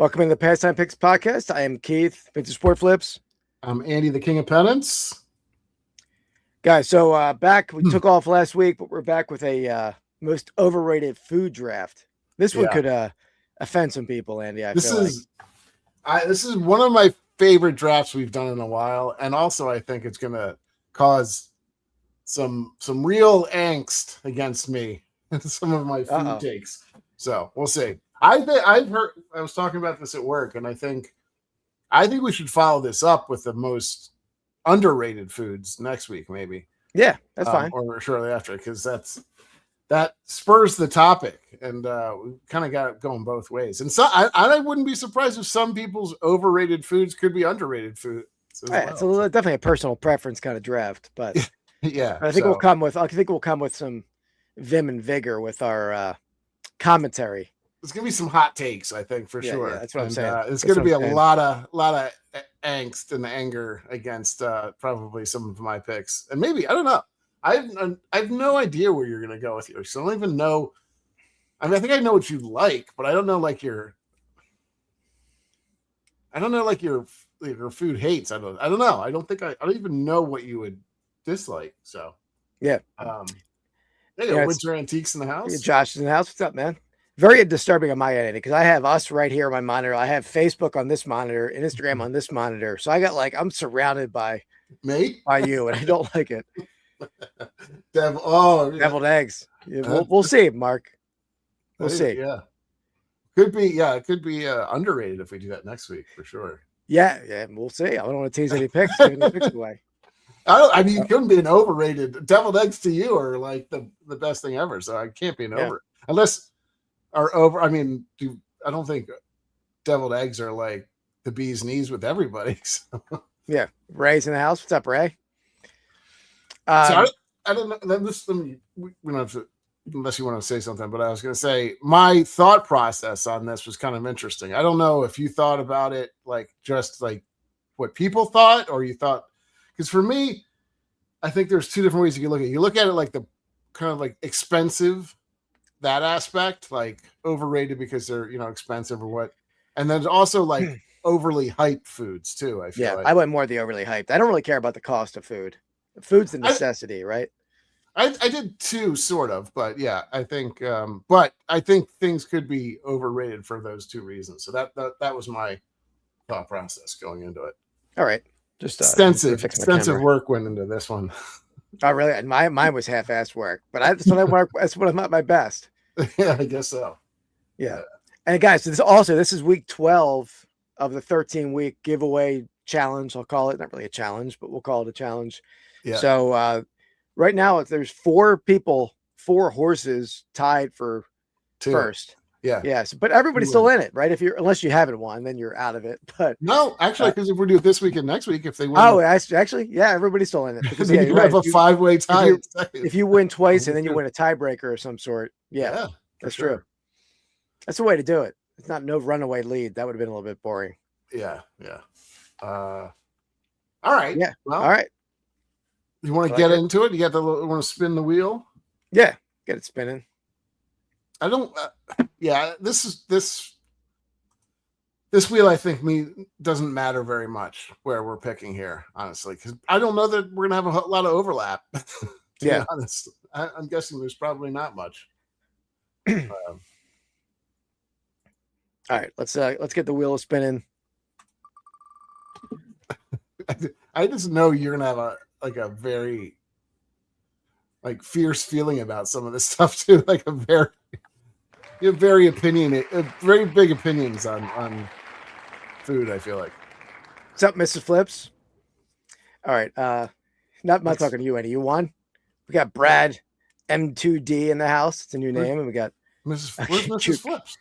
Welcome to the Pastime Picks Podcast. I am Keith, Vintage Sport Flips. I'm Andy, the King of Pennants. Guys, so back, we took off last week, but we're back with a most overrated food draft. This one could offend some people, Andy. This is one of my favorite drafts we've done in a while, and also I think it's going to cause some real angst against me and some of my food takes. So we'll see. I've heard. I was talking about this at work, and I think we should follow this up with the most underrated foods next week, maybe. Yeah, that's fine. Or shortly after, because that spurs the topic, and we kind of got it going both ways. And so I wouldn't be surprised if some people's overrated foods could be underrated foods. Well. It's definitely a personal preference kind of draft, but yeah, I think we'll come with some vim and vigor with our commentary. There's gonna be some hot takes, I think, for sure. Yeah, that's what I'm saying. It's gonna be a lot of angst and anger against probably some of my picks, and maybe I don't know. I have no idea where you're gonna go with yours. So I don't even know. I mean, I think I know what you like, but I don't know your food hates. I don't know. I don't even know what you would dislike. So yeah. Winter Antiques in the house. Josh is in the house. What's up, man? Very disturbing on my end because I have us right here on my monitor. I have Facebook on this monitor and Instagram on this monitor. So I got I'm surrounded by you, and I don't like it. Deviled eggs. Yeah, we'll see, Mark. We'll see. Yeah. It could be underrated if we do that next week for sure. Yeah, we'll see. I don't want to tease any picks, give any picks away. It couldn't be an overrated. Deviled eggs to you are like the best thing ever. So I can't be an over unless are over. I mean, I don't think deviled eggs are like the bee's knees with everybody. So. Yeah, Ray's in the house. What's up, Ray? So I don't know. We don't have to, unless you want to say something. But I was going to say my thought process on this was kind of interesting. I don't know if you thought about it just like what people thought, or you thought, because for me, I think there's two different ways you can look at it. You look at it like the kind of like expensive. That aspect, like overrated because they're expensive or what, and then also like overly hyped foods too. I feel like. I went more the overly hyped. I don't really care about the cost of food. Food's the necessity, right? I did too, sort of, but yeah, I think. But I think things could be overrated for those two reasons. So that was my thought process going into it. All right, just extensive work went into this one. Oh, really? Mine was half-assed work, but that's what I'm at my best. Yeah, I guess so. Yeah. And guys, this is week 12 of the 13-week giveaway challenge. I'll call it, not really a challenge, but we'll call it a challenge. Yeah. So right now there's 4 horses tied for 2. First. Yeah. Yes, but everybody's still in it, right? Unless you haven't won, then you're out of it. But no, actually, because if we do it this week and next week, if they win, actually, yeah, everybody's still in it. Because you have a 5-way tie. If you win twice and then you win a tiebreaker of some sort, yeah, that's true. That's the way to do it. It's not no runaway lead. That would have been a little bit boring. Yeah. All right. Yeah. Well, all right. You want to get into it? You want to spin the wheel? Yeah, get it spinning. I don't. This wheel, I think, doesn't matter very much where we're picking here, honestly, because I don't know that we're gonna have a lot of overlap. To be honest, I'm guessing there's probably not much. All right, let's get the wheel spinning. I just know you're gonna have a very fierce feeling about some of this stuff too, you have very big opinions on food, I feel like. What's up, Mrs. Flips? All right. Not talking to you, Eddie. You won. We got Brad M2D in the house. It's a new name. And we got Where's Mrs. Flips?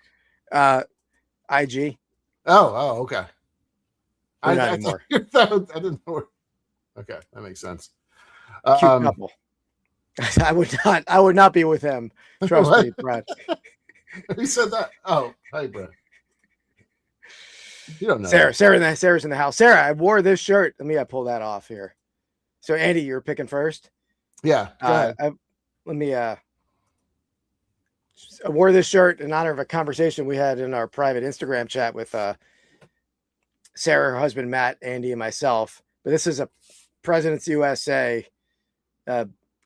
IG. Oh, okay. Not anymore. I didn't know. Okay, that makes sense. Cute couple. I would not be with him. Trust me, Brad. Who said that? Oh, hi, Brad. You don't know. Sarah's in the house. Sarah, I wore this shirt. Let me pull that off here. So, Andy, you're picking first. Yeah. Let me I wore this shirt in honor of a conversation we had in our private Instagram chat with Sarah, her husband, Matt, Andy, and myself. But this is a President's USA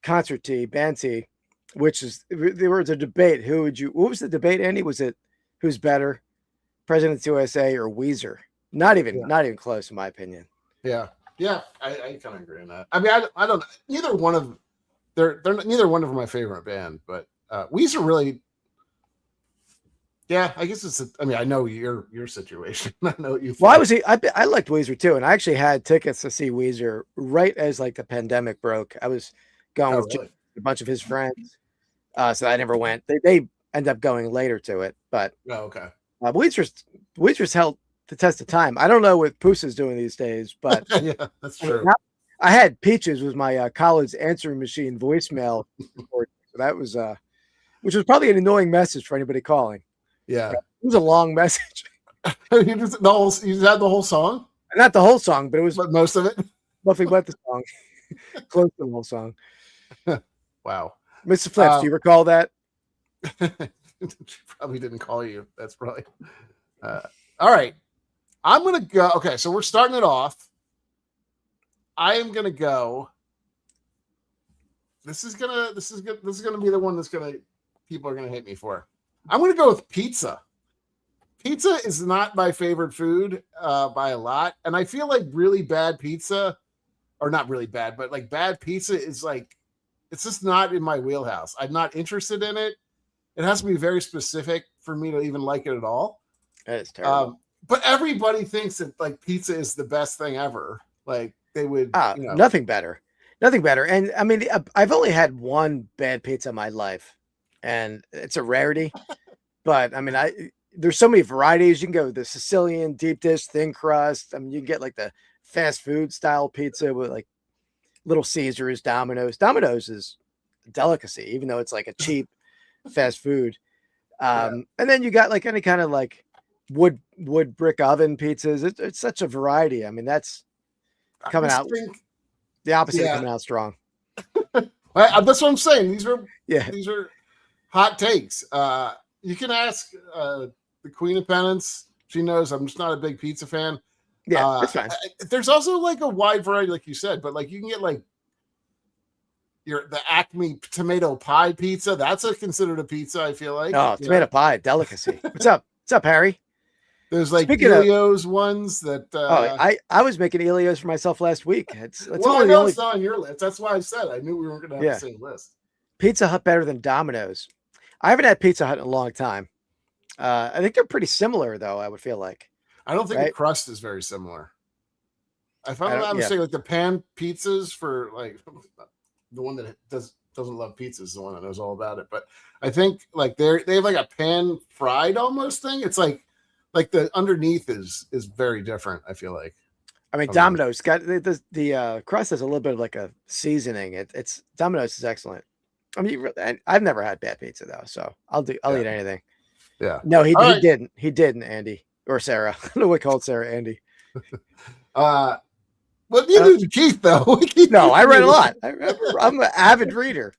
concert tee, band tee, which is, there was a debate. What was the debate, Andy? Was it who's better, President's USA or Weezer? Not even close, in my opinion. Yeah. Yeah. I kind of agree on that. I mean, I don't, neither one of neither one of them my favorite band, but Weezer really, yeah, I guess I know your situation. I know what you think. Well, I liked Weezer too. And I actually had tickets to see Weezer right as like the pandemic broke. I was going with a bunch of his friends. So I never went. They end up going later to it, but okay. Weezer's held the test of time. I don't know what Pusa's doing these days, but yeah, that's true. I had Peaches with my college answering machine voicemail. So that was, which was probably an annoying message for anybody calling. Yeah. It was a long message. You had the whole song? Not the whole song, but it was most of it. Nothing but the song. Close to the whole song. Wow. Mr. Flips, do you recall that? Probably didn't call you. That's probably all right. I'm gonna go. Okay, so we're starting it off. I am gonna go. This is gonna be the one people are gonna hate me for. I'm gonna go with pizza. Pizza is not my favorite food by a lot, and I feel like really bad pizza, or not really bad, but like bad pizza is like, it's just not in my wheelhouse. I'm not interested in it. It has to be very specific for me to even like it at all. That is terrible. But everybody thinks that like pizza is the best thing ever. Like they would, nothing better. And I mean, I've only had one bad pizza in my life, and it's a rarity. But I mean, there's so many varieties. You can go the Sicilian deep dish, thin crust. I mean, you can get like the fast food style pizza with like Little Caesars, Domino's. Domino's is a delicacy, even though it's like a cheap fast food. And then you got like any kind of like wood brick oven pizzas. It's such a variety. I mean, that's coming out the opposite of coming out strong. That's what I'm saying. These are hot takes. You can ask the Queen of Pennants. She knows I'm just not a big pizza fan. Yeah, that's fine. There's also like a wide variety, like you said, but like you can get like the Acme tomato pie pizza. That's considered a pizza, I feel like. Oh, tomato pie, delicacy. What's up? What's up, Harry? There's like Elio's ones that I was making Elio's for myself last week. It's it's not on your list. That's why I said I knew we weren't gonna have the same list. Pizza Hut better than Domino's. I haven't had Pizza Hut in a long time. I think they're pretty similar though, I would feel like. I don't think the crust is very similar. If I'm not mistaken, like the pan pizzas for like the one that doesn't love pizzas is the one that knows all about it. But I think like they have like a pan fried almost thing. It's like the underneath is very different. I feel like. I mean, Domino's got the crust has a little bit of like a seasoning. It's Domino's is excellent. I mean, I've never had bad pizza though, so I'll eat anything. Yeah. No, he didn't. He didn't, Andy or Sarah. I don't know what called Sarah Andy. But neither did Keith, though. No, I read a lot. I'm an avid reader.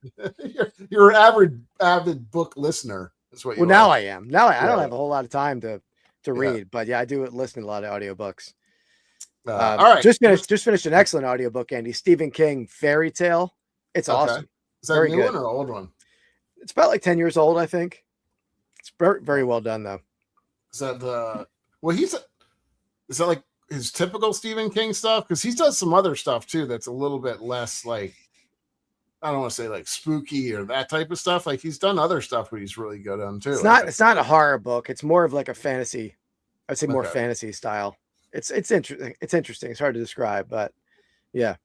You're an avid book listener. That's what you are. Now I am. Now I don't have a whole lot of time to read, but I do listen to a lot of audiobooks. All right. Just finished an excellent audiobook, Andy. Stephen King, Fairy Tale. It's awesome. Is that very a new one or an old one? It's about like 10 years old, I think. It's very, very well done, though. Is that is that like his typical Stephen King stuff? Because he does some other stuff too that's a little bit less like, I don't want to say like spooky or that type of stuff. Like he's done other stuff, but he's really good on too. It's not a horror book. It's more of like a fantasy. I'd say more fantasy style. It's interesting. It's interesting. It's hard to describe, but yeah.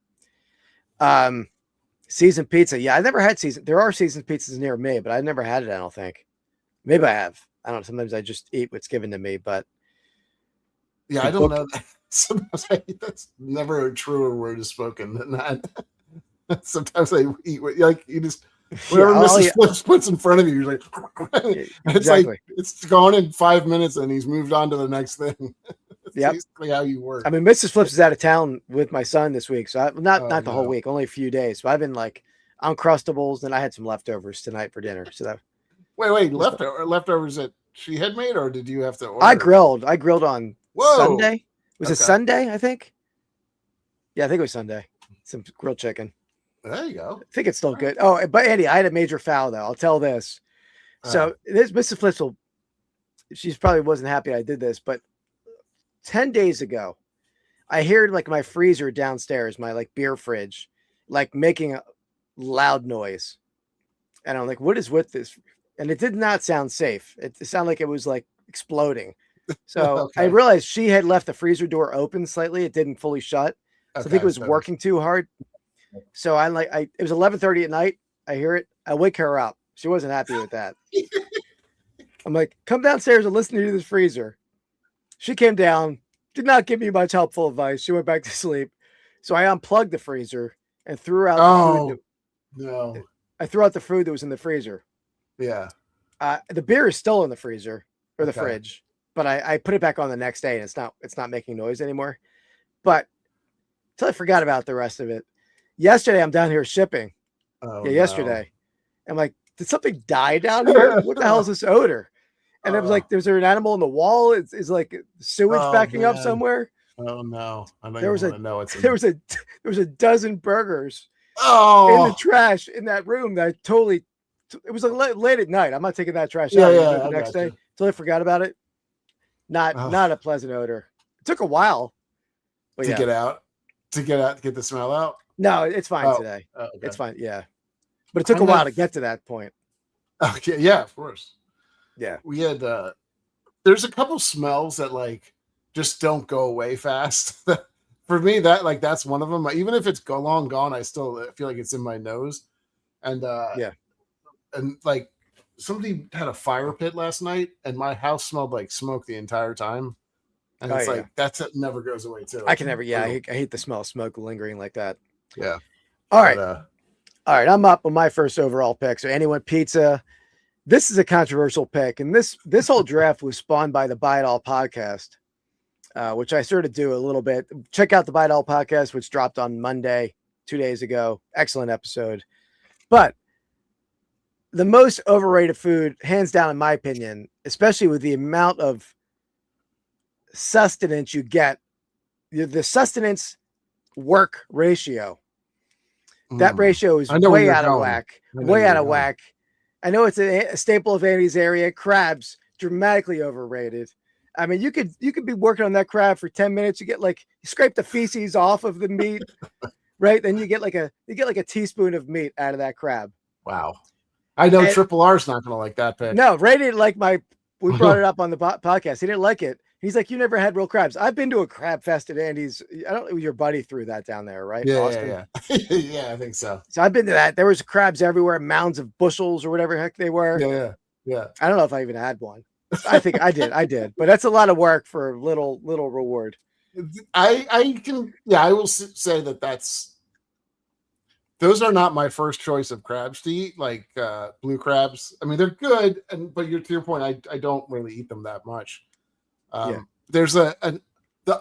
Seasoned pizza. Yeah, I never had seasoned. There are seasoned pizzas near me, but I've never had it. I don't think. Maybe I have. I don't know. Sometimes I just eat what's given to me, but yeah, I don't know. Sometimes that's never a truer word is spoken than that. Sometimes I eat like you just whatever Mrs. Flips puts in front of you, you're like, it's like it's gone in 5 minutes and he's moved on to the next thing. That's basically how you work. I mean, Mrs. Flips is out of town with my son this week, so not the whole week, only a few days. So I've been like Uncrustables, and I had some leftovers tonight for dinner. So Wait, leftovers that she had made, or did you have to order? I grilled on Sunday. Was it Sunday, I think? Yeah, I think it was Sunday. Some grilled chicken. There you go. I think it's still good. Oh, but Andy, I had a major foul though. I'll tell this. So this Mrs. Flitzel, she probably wasn't happy I did this, but 10 days ago, I heard like my freezer downstairs, my like beer fridge, like making a loud noise. And I'm like, what is with this? And it did not sound safe. It sounded like it was like exploding. So I realized she had left the freezer door open slightly. It didn't fully shut. So I think it was working too hard. So it was 11:30 at night. I hear it. I wake her up. She wasn't happy with that. I'm like, come downstairs and listen to this freezer. She came down, did not give me much helpful advice. She went back to sleep. So I unplugged the freezer and threw out the food. I threw out the food that was in the freezer. Yeah. The beer is still in the freezer or the fridge, but I put it back on the next day and it's not making noise anymore. But until I forgot about the rest of it. Yesterday I'm down here shipping. Yesterday. I'm like, did something die down here? What the hell is this odor? And it was like, there's an animal in the wall. It's like sewage backing up somewhere. Oh no! There was a dozen burgers in the trash in that room that I totally. It was late at night. I'm not taking that trash out the next day until I forgot about it. Not a pleasant odor. It took a while to get the smell out. No, it's fine today. Okay. It's fine. Yeah, but it took a while to get to that point. Okay. Yeah, of course. Yeah, we had. There's a couple smells that like just don't go away fast. For me, that's one of them. Even if it's long gone, I still feel like it's in my nose. And and like somebody had a fire pit last night, and my house smelled like smoke the entire time. And it's like it never goes away too. I can never. Yeah, I hate the smell of smoke lingering like that. Yeah. All right. All right. I'm up on my first overall pick. So anyone pizza. This is a controversial pick, and this whole draft was spawned by the Buy It All podcast, which I sort of do a little bit. Check out the Buy It All podcast, which dropped on Monday, 2 days ago. Excellent episode. But the most overrated food, hands down, in my opinion, especially with the amount of sustenance you get, the sustenance work ratio. That ratio is way out of whack. Way out of whack. I know it's a staple of Andy's area. Crabs, dramatically overrated. I mean, you could be working on that crab for 10 minutes. You scrape the feces off of the meat, right? Then you get like a teaspoon of meat out of that crab. Wow. I know Triple R's not going to like that pick. No, Ray didn't like we brought it up on the podcast. He didn't like it. He's like, you never had real crabs. I've been to a crab fest at Andy's. I don't know, your buddy threw that down there, right? Yeah. Yeah, I think so. So I've been to that. There was crabs everywhere, mounds of bushels or whatever heck they were. Yeah. I don't know if I even had one. I think I did. But that's a lot of work for little reward. I will say those are not my first choice of crabs to eat, like blue crabs. I mean, they're good, but to your point, I don't really eat them that much. There's the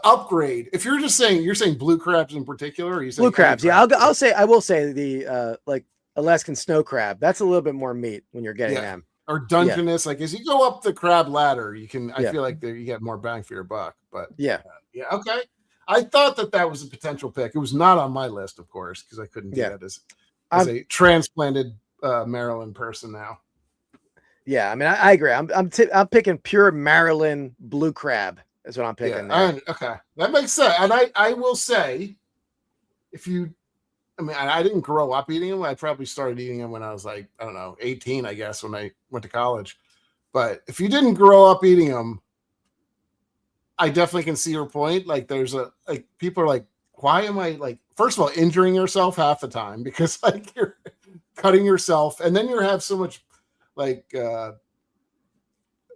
upgrade. If you're saying blue crabs in particular, or are you saying blue crabs? Yeah, I will say the like Alaskan snow crab. That's a little bit more meat when you're getting them. Or Dungeness, like as you go up the crab ladder, I feel like you get more bang for your buck. But okay. I thought that was a potential pick. It was not on my list, of course, because I couldn't do that as a transplanted Maryland person now. Yeah, I mean, I agree. I'm picking pure Maryland blue crab. Is what I'm picking. Okay, that makes sense. And I will say, I didn't grow up eating them. I probably started eating them when I was like, I don't know, 18, I guess, when I went to college. But if you didn't grow up eating them, I definitely can see your point. Like, people are like, why am I first of all, injuring yourself half the time because you're cutting yourself, and then you have so much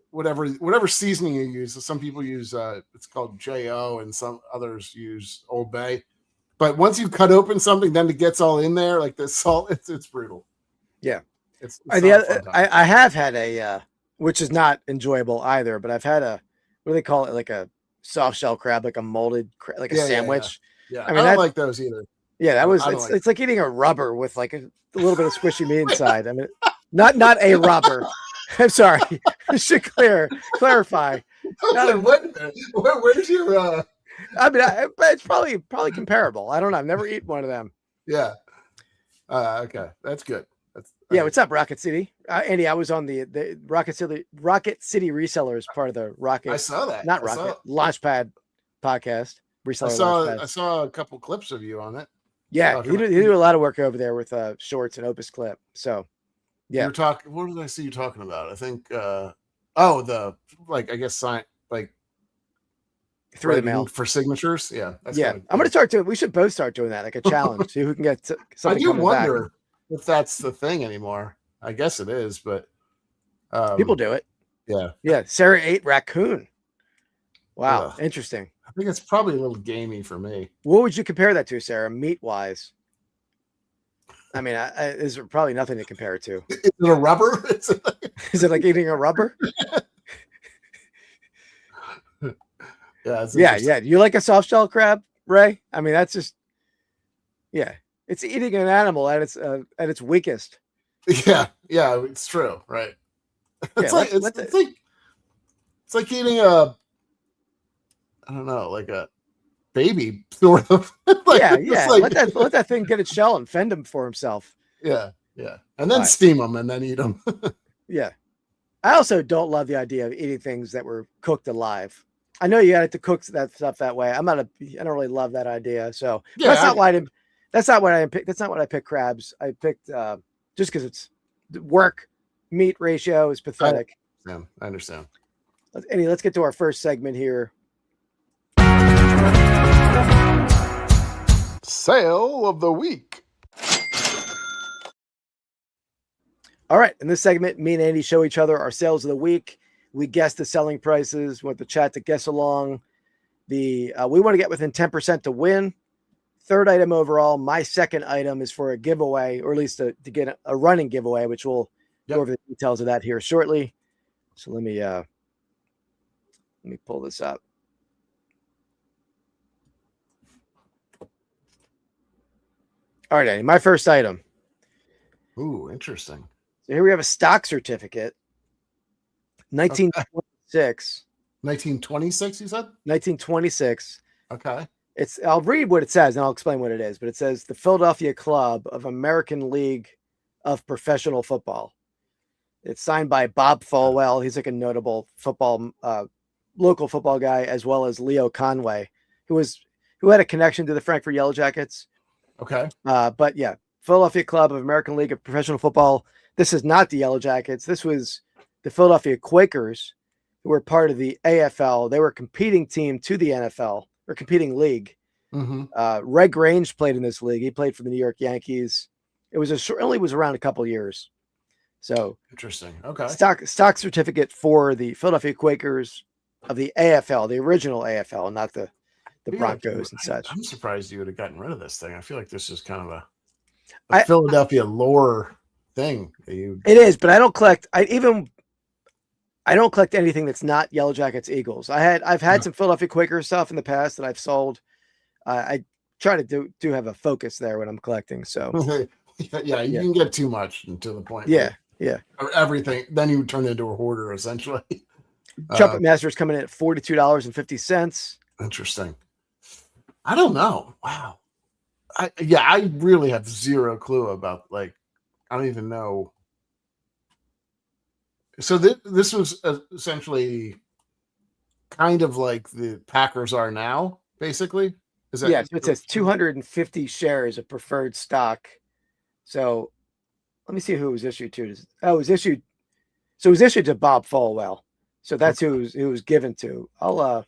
whatever seasoning you use. So some people use it's called JO, and some others use Old Bay. But once you cut open something, then it gets all in there, like the salt. It's brutal. Yeah, I have had a which is not enjoyable either. But I've had what do they call it? Like a soft shell crab, like a molded, like a sandwich. Yeah. I don't like those either. Yeah, that was. It's like eating a rubber with like a little bit of squishy meat inside. I mean, not a rubber. I'm sorry. I should clarify. Where's your? I mean, it's probably comparable. I don't know. I've never eaten one of them. Yeah. Okay, that's good. Yeah. What's up, Rocket City? Andy, I was on the Rocket City Reseller is part of the Rocket. I saw that. Not Rocket Launchpad podcast. Reseller. I saw a couple clips of you on it. Yeah, he do a lot of work over there with shorts and Opus Clip. So, yeah. You're talking. What did I see you talking about? I think. I guess through the mail for signatures. Yeah. I'm going to start doing. We should both start doing that, like a challenge. See who can get something. I do wonder if that's the thing anymore. I guess it is, but people do it. Yeah. Yeah. Sarah ate raccoon. Wow, interesting. I think it's probably a little gamey for me. What would you compare that to, Sarah, meat wise? I mean, there's probably nothing to compare it to. Is it a rubber? Is it like eating a rubber? Yeah. Do you like a soft shell crab, Ray? I mean, that's just, it's eating an animal at its weakest. Yeah, it's true, right? It's like eating I don't know, like a baby sort of. Let that thing get its shell and fend him for himself. Yeah, and then steam them and then eat them. Yeah, I also don't love the idea of eating things that were cooked alive. I know you got to cook that stuff that way. I don't really love that idea. So that's not what I picked. That's not what I picked crabs. I picked just because it's work meat ratio is pathetic. I understand. Let's get to our first segment here. Sale of the week. All right. In this segment, me and Andy show each other our sales of the week. We guess the selling prices. We want the chat to guess along. We want to get within 10% to win. Third item overall. My second item is for a giveaway, or at least to get a running giveaway, which we'll go over the details of that here shortly. So let me pull this up. All right, Andy, my first item. Ooh, interesting. So here we have a stock certificate. 1926. 1926, you said? 1926. Okay. I'll read what it says and I'll explain what it is, but it says the Philadelphia Club of American League of Professional Football. It's signed by Bob Falwell. He's like a notable local football guy, as well as Leo Conway, who had a connection to the Frankfurt Yellow Jackets. Okay. But yeah, Philadelphia Club of American League of Professional Football. This is not the Yellow Jackets. This was the Philadelphia Quakers, who were part of the AFL. They were a competing team to the NFL, or competing league. Mm-hmm. Red Grange played in this league. He played for the New York Yankees. It only was around a couple years. So interesting. Okay. Stock certificate for the Philadelphia Quakers of the AFL, the original AFL, not the Broncos and such. I'm surprised you would have gotten rid of this thing. I feel like this is kind of a Philadelphia lore thing. It is, but I don't collect. I don't collect anything that's not Yellow Jackets, Eagles. I've had some Philadelphia Quakers stuff in the past that I've sold. I try to do have a focus there when I'm collecting. So you can get too much to the point. Yeah. Everything. Then you turn into a hoarder essentially. Trumpet Master is coming in at $42.50. Interesting. I don't know. Wow. I really have zero clue about, I don't even know. So this was essentially kind of like the Packers are now, basically. Is that? Yeah, so it says 250 shares of preferred stock. So let me see who it was issued to. It was issued to Bob Falwell. So that's who it was given to. I'll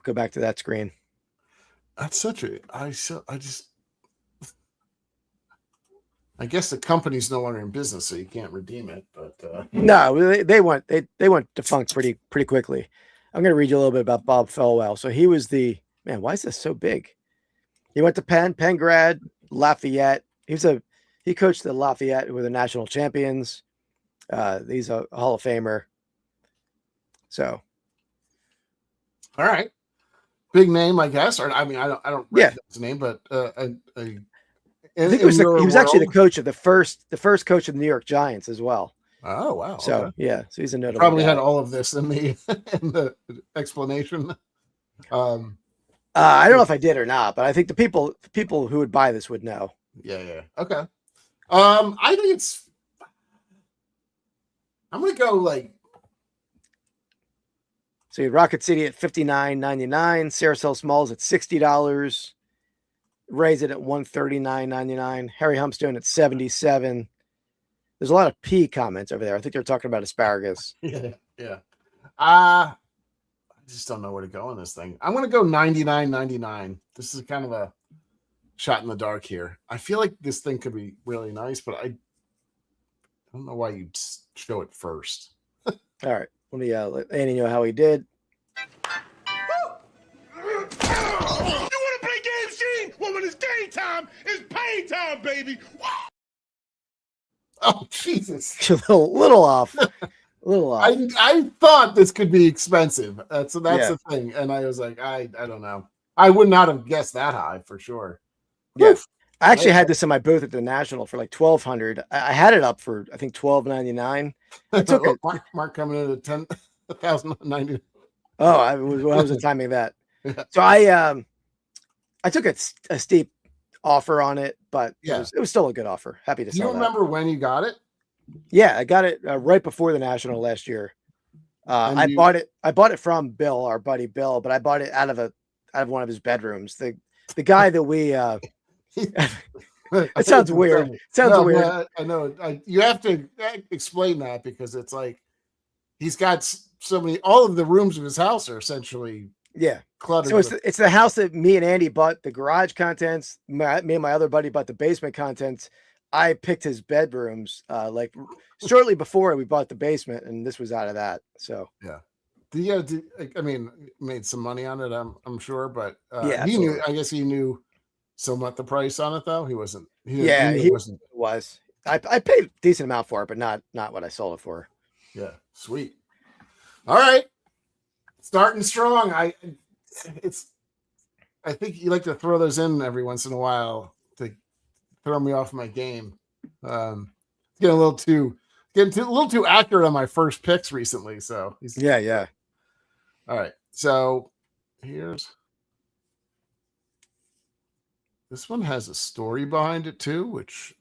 go back to that screen. That's I guess the company's no longer in business, so you can't redeem it. But no, they went defunct pretty quickly. I'm going to read you a little bit about Bob Falwell. So he was why is this so big? He went to Penn grad, Lafayette. He coached the Lafayette, who were the national champions. He's a Hall of Famer. So, all right, big name, I guess. Or I don't recognize his name, but I think he was actually the coach of the first coach of the New York Giants as well. Oh, wow. So okay. so he's a notable Probably guy. had all of this in the in the explanation. I don't know if I did or not, but I think the people who would buy this would know. Yeah. Okay. I think I'm gonna go like. So you had Rocket City at $59.99, Saracel Smalls at $60, Raise It at $139.99, Harry Humpstone at $77. There's a lot of P comments over there. I think they're talking about asparagus. Yeah. I just don't know where to go on this thing. I'm gonna go $99.99. This is kind of a shot in the dark here. I feel like this thing could be really nice, but I don't know why you'd show it first. All right. Let me let Andy know how he did. You want to play games, Gene? Well, when it's game time, it's pay time, baby. Oh, Jesus. A little off. A little off. I thought this could be expensive. That's the thing. And I was like, I don't know. I would not have guessed that high for sure. Yeah. Oof. I actually had this in my booth at the National for like $1,200. I had it up for, I think, $12.99. I took it. Mark coming in at $10,090. Oh, what was the timing of that? Yeah. So I took a steep offer on it, but it was still a good offer. Happy to sell. Do you remember when you got it? Yeah, I got it right before the National last year. I bought it from Bill, our buddy Bill, but I bought it out of one of his bedrooms. The guy that we it sounds weird. It sounds weird. I know. You have to explain that because it's like he's got so many. All of the rooms of his house are essentially cluttered. So it's the house that me and Andy bought the garage contents. Me and my other buddy bought the basement contents. I picked his bedrooms like shortly before we bought the basement, and this was out of that. So I mean, made some money on it. I'm sure, but he knew. I guess he knew somewhat the price on it, though. He wasn't. He was. I paid a decent amount for it, but not what I sold it for. Yeah, sweet. All right, starting strong. I think you like to throw those in every once in a while to throw me off my game. Getting a little too accurate on my first picks recently. So yeah. All right, so this one has a story behind it too, which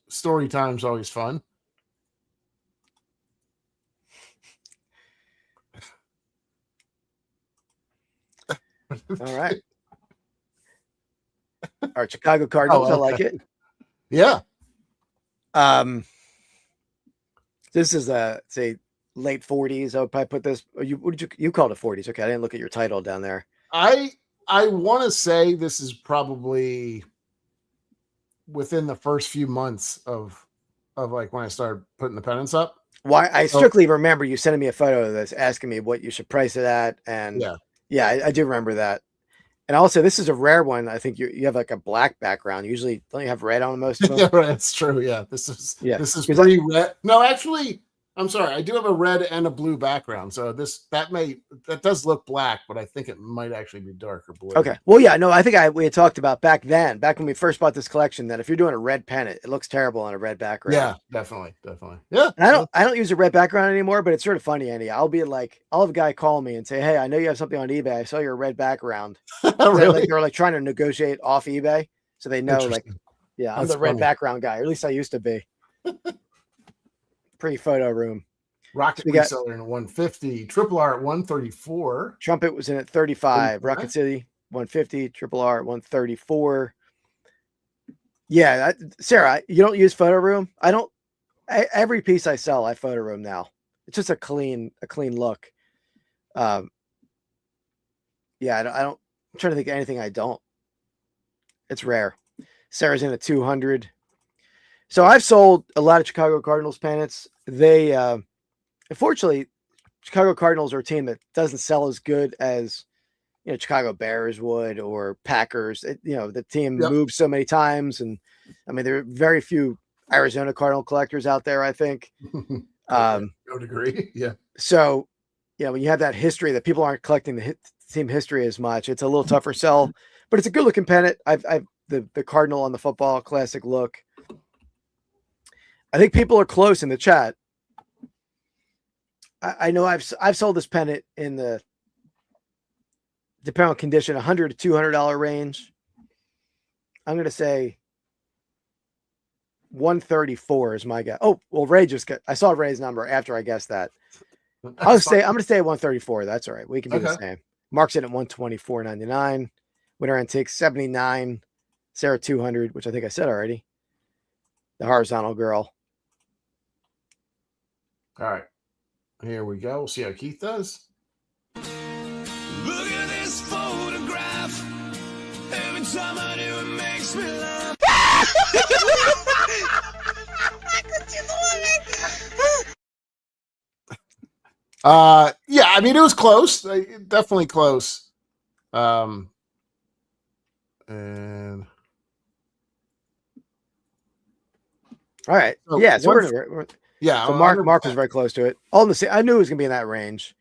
story time's always fun. All right. Chicago Cardinals. I like it. Yeah. This is say late 40s. I would probably put this. What did you called it 40s? Okay, I didn't look at your title down there. I want to say this is probably within the first few months of like when I started putting the pennants up. Why I strictly remember you sending me a photo of this, asking me what you should price it at, and I do remember that. And also, this is a rare one. I think you have like a black background. Usually, don't you have red on most of them? Yeah, that's true. Yeah, this is pretty red. No, actually, I'm sorry. I do have a red and a blue background. So that does look black, but I think it might actually be darker blue. Okay. Well, yeah, no, I think we had talked about back when we first bought this collection, that if you're doing a red pennant, it looks terrible on a red background. Yeah, definitely. Yeah. And I don't use a red background anymore, but it's sort of funny, Andy. I'll have a guy call me and say, "Hey, I know you have something on eBay. I saw your red background." Really? They're like trying to negotiate off eBay, so they know I'm the red background guy, or at least I used to be. Pretty photo room. Rocket Reseller in 150, Triple R at 134. Trumpet was in at 35. Rocket City 150, Triple R at 134. Yeah, Sarah, you don't use photo room? I don't. Every piece I sell, I photo room now. It's just a clean look. I don't. I'm trying to think of anything I don't. It's rare. Sarah's in at 200. So I've sold a lot of Chicago Cardinals pennants. They, unfortunately, Chicago Cardinals are a team that doesn't sell as good as Chicago Bears would, or Packers. The team moves so many times, and I mean there are very few Arizona Cardinal collectors out there, I think. I would agree. Yeah. So, when you have that history that people aren't collecting the team history as much, it's a little tougher sell, but it's a good looking pennant. I've the Cardinal on the football, classic look. I think people are close in the chat. I know I've sold this pennant in the, depending on condition, $100 to $200 range. I'm going to say 134 is my guess. Oh, well, Ray I saw Ray's number after I guessed that. I'm going to stay at 134. That's all right. We can do the same. Mark's in at 124.99. Winter Antiques 79. Sarah 200, which I think I said already. The horizontal girl. All right. Here we go. We'll see how Keith does. Look at this photograph. Every time I do, it makes me laugh. Yeah, I mean, it was close. Definitely close. And all right. So yeah. So we're yeah. So Mark was very close to it. All in the same. I knew it was gonna be in that range.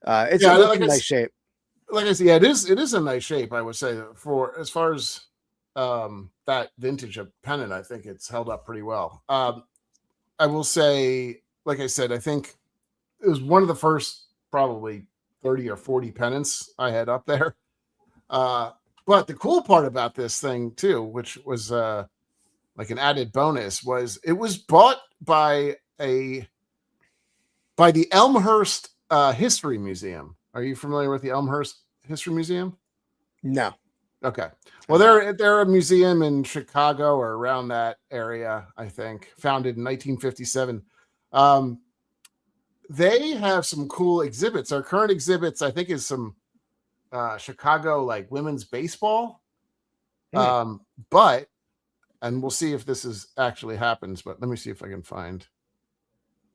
It's in nice shape. Like I said, yeah, it is a nice shape, I would say, for as far as that vintage of pennant. I think it's held up pretty well. I will say, like I said, I think it was one of the first probably 30 or 40 pennants I had up there. But the cool part about this thing too, which was like an added bonus, was it was bought by the Elmhurst History Museum. Are you familiar with the Elmhurst History Museum? No. Okay. Well, they're a museum in Chicago or around that area, I think, founded in 1957. They have some cool exhibits. Our current exhibits, I think, is some Chicago like women's baseball. But, and we'll see if this actually happens, but let me see if I can find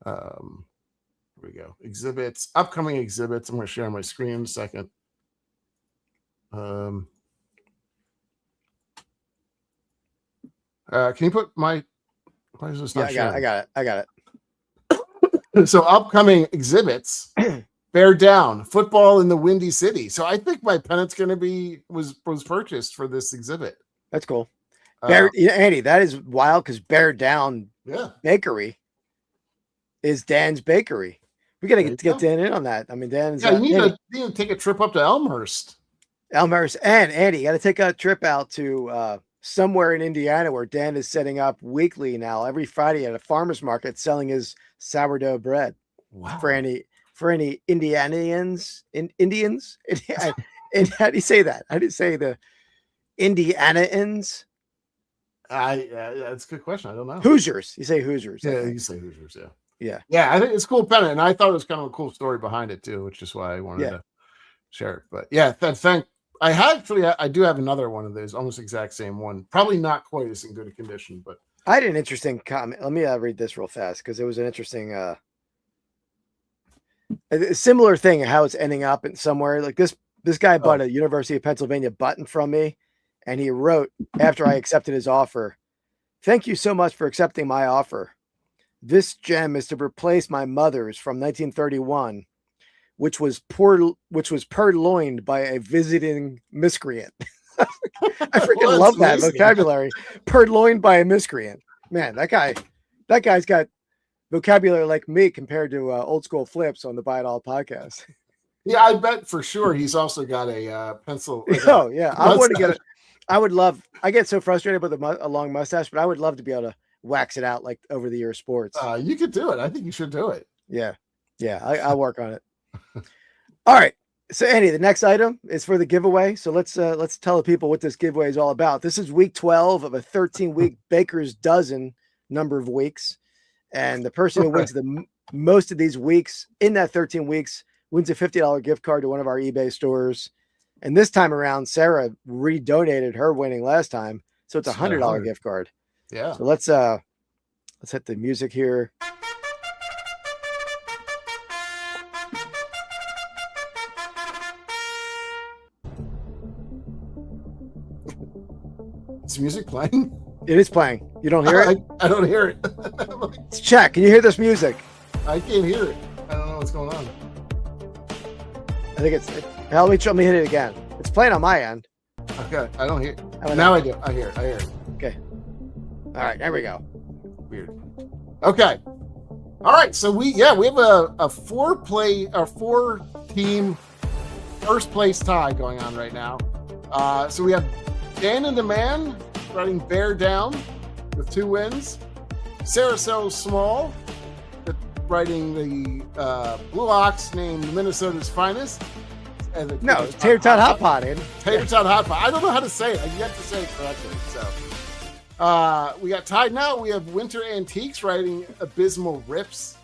here we go. Exhibits, upcoming exhibits. I'm going to share my screen in a second. Can you put my? Why is this not showing? I got it. So upcoming exhibits: Bear Down, football in the Windy City. So I think my pennant's going to be was purchased for this exhibit. That's cool. Andy, that is wild because Bear Down Bakery is Dan's bakery. We got to get Dan in on that. I mean, Dan's. Yeah, you need to take a trip up to Elmhurst. And Andy, you got to take a trip out to somewhere in Indiana where Dan is setting up weekly now, every Friday at a farmer's market, selling his sourdough bread. Wow. For any Indians. And how do you say that? How do you say the Indianaans? That's a good question. I don't know. Hoosiers. You say Hoosiers. Yeah, you say Hoosiers. Yeah. Yeah. I think it's a cool pennant, and I thought it was kind of a cool story behind it too, which is why I wanted to share it. But yeah, I do have another one of those, almost exact same one. Probably not quite as in good a condition, but I had an interesting comment. Let me read this real fast because it was an interesting, a similar thing. How it's ending up in somewhere like this. This guy bought a University of Pennsylvania button from me, and he wrote after I accepted his offer, "Thank you so much for accepting my offer. This gem is to replace my mother's from 1931, which was purloined by a visiting miscreant." I freaking love that vocabulary. Purloined by a miscreant. Man, that guy's got vocabulary like me compared to old school Flips on the Buy It All podcast. Yeah, I bet for sure he's also got a pencil. Yeah. I want to get it. I would love. I get so frustrated with a long mustache, but I would love to be able to wax it out like over the year sports. You could do it. I think you should do it. Yeah. I'll work on it. All right. So Andy, the next item is for the giveaway. So let's tell the people what this giveaway is all about. This is week 12 of a 13-week Baker's Dozen number of weeks. And the person who wins the most of these weeks in that 13 weeks wins a $50 gift card to one of our eBay stores. And this time around, Sarah redonated her winning last time. So it's a $100 gift card. Yeah. So let's hit the music here. Is music playing? It is playing. You don't hear it? I don't hear it. Let's check. Can you hear this music? I can't hear it. I don't know what's going on. I think let me hit it again. It's playing on my end. Okay. I don't hear it. Now I do. I hear it. Okay. All right. There we go. Weird. Okay. All right. So we have a 4-team first place tie going on right now. So we have Dan and the Man riding Bear Down with 2 wins. Sarah So Small riding the Blue Ox named Minnesota's Finest. No, Tater Tot Hot Pot, Andy. Tater Tot Hot Pot. I don't know how to say it. I've yet to say it correctly. So we got tied now. We have Winter Antiques riding Abysmal Rips.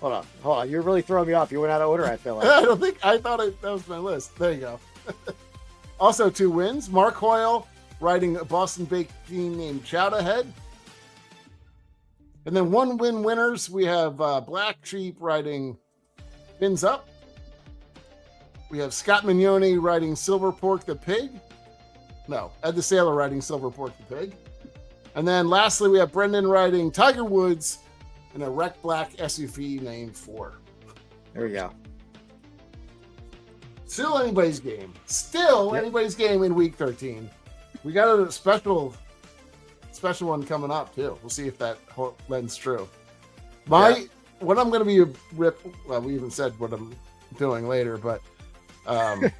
Hold on. You're really throwing me off. You went out of order, I feel like. I thought that was my list. There you go. Also 2 wins. Mark Hoyle riding a Boston baked bean named Chowder Head. And then 1 win winners. We have Black Sheep riding Fins Up. We have Scott Mignoni riding Silver Pork the Pig. No, Ed the Sailor riding Silver Pork the Pig. And then lastly, we have Brendan riding Tiger Woods in a Wreck Black SUV named 4. There we go. Still anybody's game. Anybody's game in week 13. We got a special one coming up too. We'll see if that lends true. What I'm going to be well, we even said what I'm doing later, but I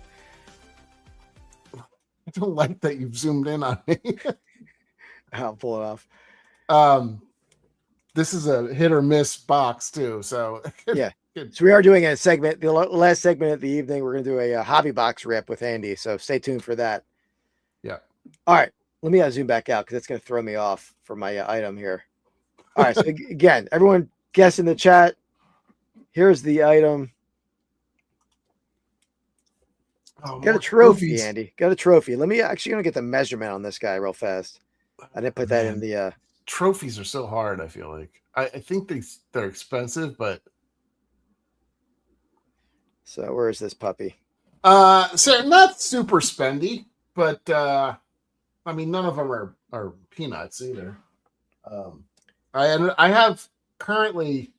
don't like that you've zoomed in on me. I'll pull it off. This is a hit or miss box too. So yeah. So we are doing a segment, the last segment of the evening. We're going to do a hobby box rip with Andy. So stay tuned for that. Yeah. All right. Let me zoom back out because it's going to throw me off for my item here. All right. So again, everyone guess in the chat. Here's the item. Got a trophy, trophies. Andy. Got a trophy. Let me actually going to get the measurement on this guy real fast. I didn't put that in the. Trophies are so hard. I feel like I think they're expensive, but. So where is this puppy? So not super spendy, but I mean none of them are peanuts either. I have currently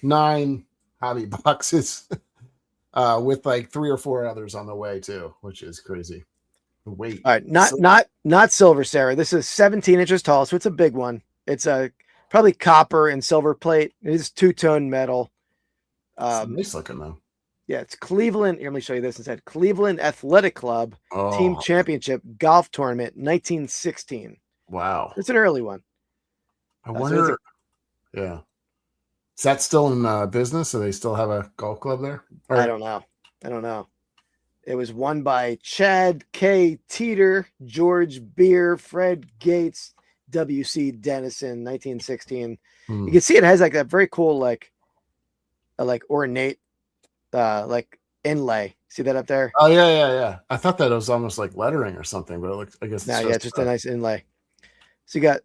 9 hobby boxes with like 3 or 4 others on the way too, which is crazy. Wait. All right, not silver, Sarah. This is 17 inches tall, so it's a big one. It's a probably copper and silver plate. It is 2-tone metal. Nice looking though. Yeah, it's Cleveland. Here, let me show you this instead. Cleveland Athletic Club Team Championship Golf Tournament, 1916. Wow, it's an early one. I wonder. Yeah, is that still in business? Do they still have a golf club there? I don't know. It was won by Chad K. Teeter, George Beer, Fred Gates, W.C. Dennison, 1916. You can see it has like that very cool, like ornate, like inlay. See that up there? Oh yeah. I thought that it was almost like lettering or something, but it looks. I guess. It's just a nice inlay. So you got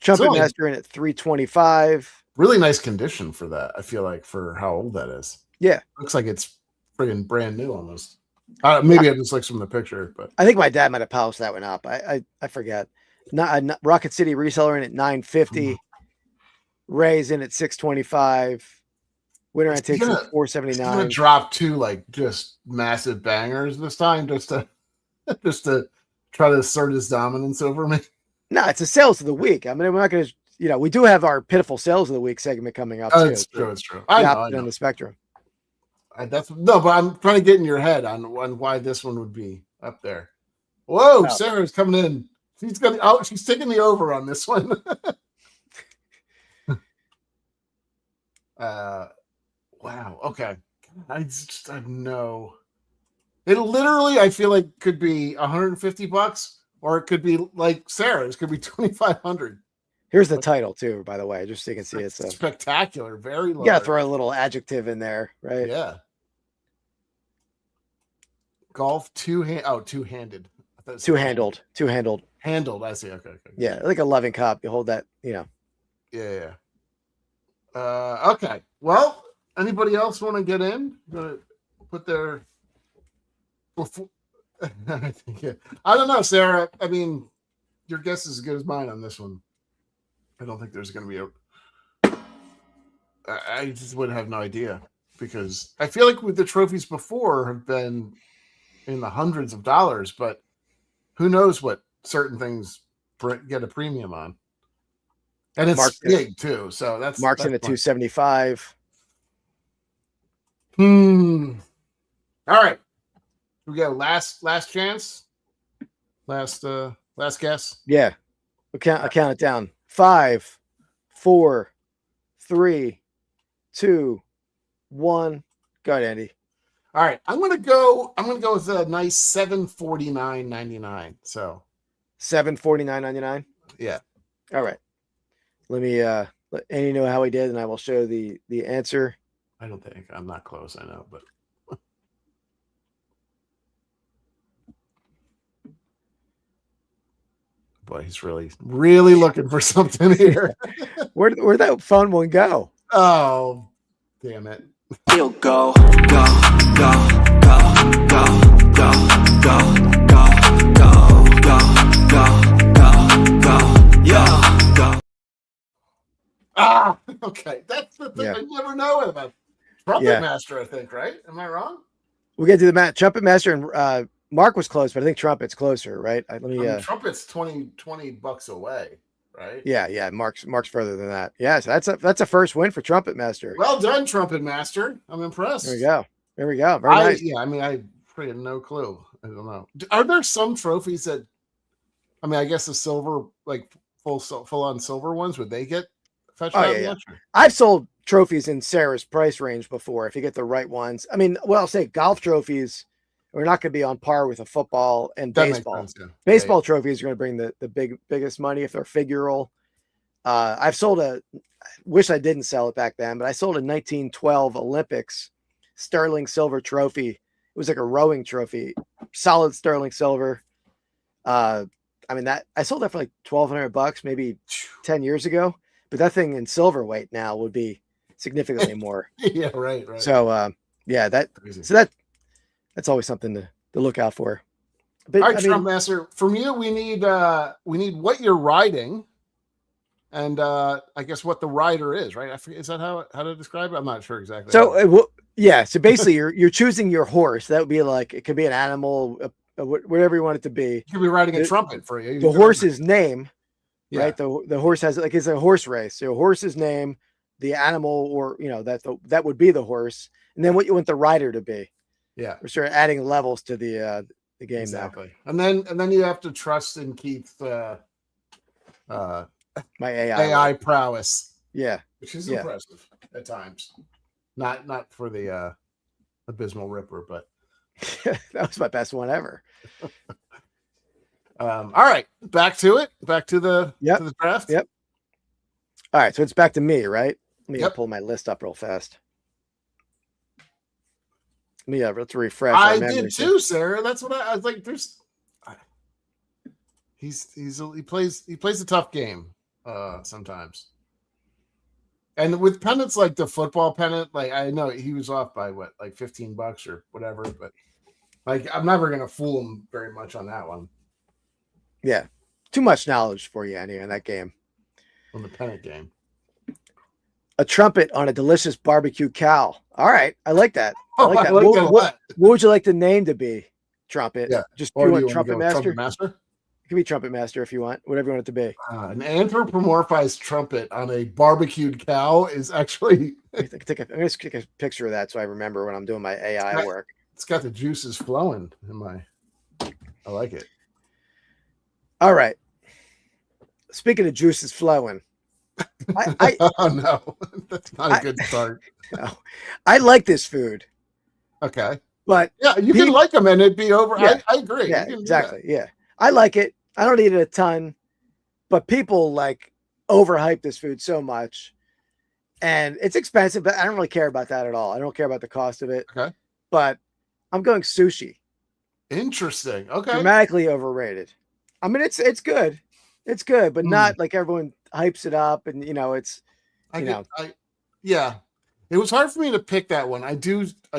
Trumpet Master in at 325. Really nice condition for that. I feel like for how old that is. Yeah, looks like it's friggin' brand new almost. Maybe it just looks from the picture, but I think my dad might have polished that one up. I forget. Not Rocket City Reseller in at 950. Ray's in at 625. Winter Antiques at 479. I'm gonna drop 2 like just massive bangers this time, just to try to assert his dominance over me. No, it's a sales of the week. I mean, we're not gonna, we do have our pitiful sales of the week segment coming up. It's true. I know. On the spectrum. But I'm trying to get in your head on why this one would be up there. Whoa, Sarah's coming in. She's taking the over on this one. Wow. Okay. I know. It literally, I feel like could be $150, or it could be like Sarah's. It could be $2,500. Here's the title too, by the way, just so you can see it's spectacular. Very low. You gotta throw a little adjective in there, right? Yeah. Golf two-handed. Two-handled. Handled. I see. Okay. Yeah, like a loving cup. You hold that. Yeah. Okay. Well, anybody else want to get in? Gonna put their. I don't know, Sarah. I mean, your guess is as good as mine on this one. I don't think there's going to be I just would have no idea, because I feel like with the trophies before have been in the hundreds of dollars, but who knows what certain things get a premium on. And it's big too. So that's in at 275. All right. Here we go. Last chance. Last guess. Yeah. I'll count it down. 5, 4, 3, 2, 1. Go ahead, Andy. All right. I'm gonna go with a nice $749.99. So $749.99. Yeah. All right. Let me let Andy know how he did, and I will show the answer. I don't think I'm not close, I know, but boy, he's really looking for something here. Where'd that phone one go? Oh, damn it. He'll go, go, go, go, go, go, go, go, go, go, go, go, go. Ah, okay. That's the thing. Yeah. I never know about Trumpet Master, I think, right? Am I wrong? We'll get to the Trumpet Master, and Mark was close, but I think Trumpet's closer, right? Trumpet's $20 away, right? Yeah. Mark's further than that. Yeah, so that's a first win for Trumpet Master. Well done, Trumpet Master. I'm impressed. There we go. Very nice. Yeah, I mean, I pretty had no clue. I don't know. Are there some trophies that? I mean, I guess the silver, like full on silver ones, would they get fetched out? Yeah. I've sold trophies in Sarah's price range before if you get the right ones. I mean, well, I'll say golf trophies are not going to be on par with a football and baseball. Sense, yeah. Baseball trophies are going to bring the biggest money if they're figural. I've sold wish I didn't sell it back then, but I sold a 1912 Olympics sterling silver trophy. It was like a rowing trophy, solid sterling silver. I mean, that I sold that for like $1,200 maybe 10 years ago, but that thing in silver weight now would be significantly more. Yeah, right. So, that's always something to look out for. But, all right, Trump Master, from you, we need what you're riding, and I guess what the rider is, right? I forget, is that how to describe it? I'm not sure exactly. So, so basically, you're choosing your horse. That would be like, it could be an animal, whatever you want it to be. You could be riding a trumpet for you. The horse's name, right? The horse has, like, it's a horse race. So horse's name, the animal, or that would be the horse, and then what you want the rider to be. Yeah, we're sort of adding levels to the game exactly. Now. And then you have to trust in Keith my AI prowess. Yeah, which is impressive at times. Not for the abysmal Ripper, but that was my best one ever. All right, back to it. Back to the draft. Yep. All right, so it's back to me, right? Let me pull my list up real fast. Let's refresh. I did too, Sarah. That's what I was like. He plays a tough game sometimes. And with pennants like the football pennant, like I know he was off by what, like $15 or whatever, but like I'm never gonna fool him very much on that one. Yeah, too much knowledge for you anyway in that game. On the pennant game. A trumpet on a delicious barbecue cow. All right, I like that. What would you like the name to be? Trumpet. Yeah. Just do you want Trumpet Master? Trumpet Master? It could be Trumpet Master if you want, whatever you want it to be. An anthropomorphized trumpet on a barbecued cow is actually. I'm going to take a picture of that so I remember when I'm doing my AI work. It's got the juices flowing I like it. All right. Speaking of juices flowing. Oh no, that's not a good start. No, I like this food. Okay, but yeah, you can like them and it'd be over. Yeah, I agree. Yeah, exactly. Yeah, I like it. I don't eat it a ton, but people like overhype this food so much, and it's expensive. But I don't really care about that at all. I don't care about the cost of it. Okay, but I'm going sushi. Interesting. Okay, dramatically overrated. I mean, it's good. It's good, but not like everyone hypes it up, and it's. Yeah, it was hard for me to pick that one. I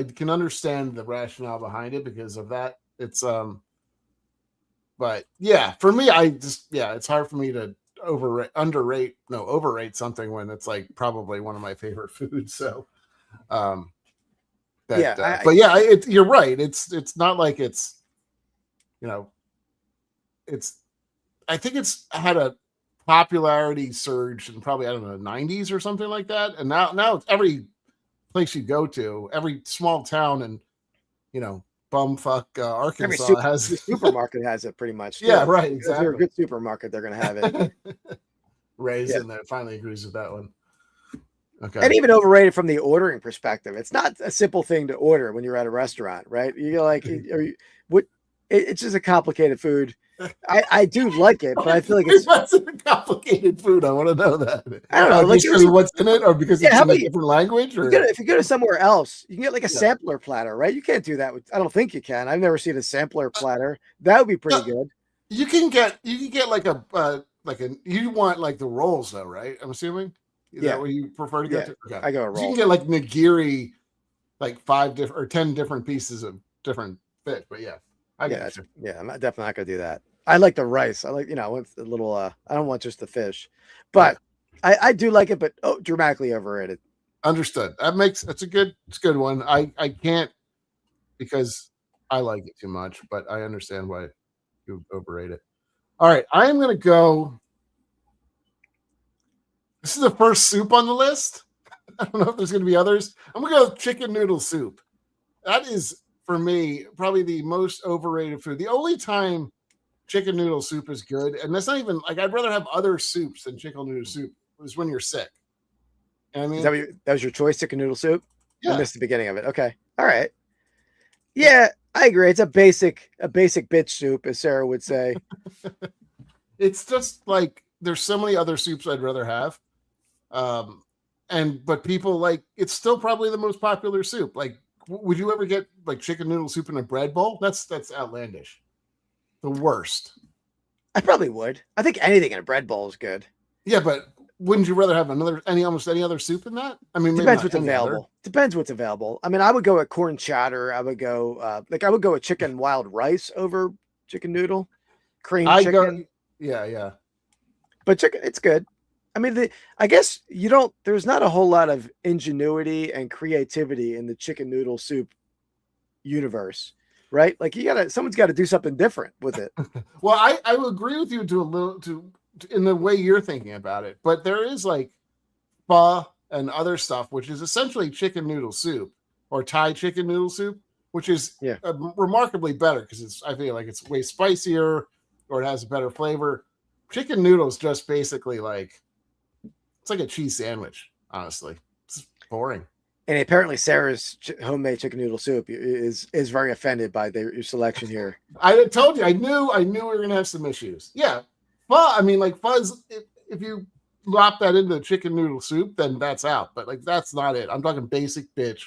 can understand the rationale behind it because of that. It's but yeah, for me, it's hard for me to overrate something when it's like probably one of my favorite foods. So, you're right. It's not like it's, I think it's had a popularity surged in probably, I don't know, 90s or something like that. And now it's every place you go to, every small town and, bumfuck Arkansas has the supermarket has it pretty much. Yeah, right. Exactly. If you're a good supermarket, they're going to have it. Ray's in there finally agrees with that one. Okay. And even overrated from the ordering perspective. It's not a simple thing to order when you're at a restaurant, right? You're like, it's just a complicated food. I do like it, but I feel like it's a complicated food. I want to know that. I don't know, like because of what's in it, or because it's in a different language. Or if you go to somewhere else, you can get like a sampler platter, right? You can't do that with. I don't think you can. I've never seen a sampler platter. That would be pretty good. You can get like you want like the rolls though, right? I'm assuming. Is that what you prefer to get to? Okay. I go a roll. You can get like nigiri, like 5 different or 10 different pieces of different fish. But I'm definitely not gonna do that. I like the rice. I like, I want a little. I don't want just the fish, but I do like it. But dramatically overrated. Understood. It's a good one. I can't because I like it too much, but I understand why you overrate it. All right, I am gonna go. This is the first soup on the list. I don't know if there's going to be others. I'm going to go with chicken noodle soup. That is, for me, probably the most overrated food. The only time chicken noodle soup is good, and that's not even like I'd rather have other soups than chicken noodle soup, is when you're sick. You know what I mean? That was your choice, chicken noodle soup? Yeah. I missed the beginning of it. Okay. All right. Yeah, I agree. It's a basic bitch soup, as Sarah would say. It's just like there's so many other soups I'd rather have. But people like it's still probably the most popular soup. Like, would you ever get like chicken noodle soup in a bread bowl? That's outlandish. The worst. I probably would. I think anything in a bread bowl is good. Yeah, but wouldn't you rather have almost any other soup in that? I mean, depends what's available. Depends what's available. I mean, I would go with corn chowder. I would go with chicken wild rice over chicken noodle, cream chicken. Yeah. But chicken, it's good. I mean, I guess there's not a whole lot of ingenuity and creativity in the chicken noodle soup universe, right? Like someone's got to do something different with it. Well, I will agree with you in the way you're thinking about it, but there is like pho and other stuff, which is essentially chicken noodle soup or Thai chicken noodle soup, which is remarkably better because I feel like it's way spicier or it has a better flavor. Chicken noodles just basically like, it's like a cheese sandwich, honestly. It's boring. And apparently Sarah's homemade chicken noodle soup is very offended by your selection here. I told you, I knew we were going to have some issues. Yeah. Well, I mean, like fuzz, if you lop that into chicken noodle soup, then that's out. But like, that's not it. I'm talking basic bitch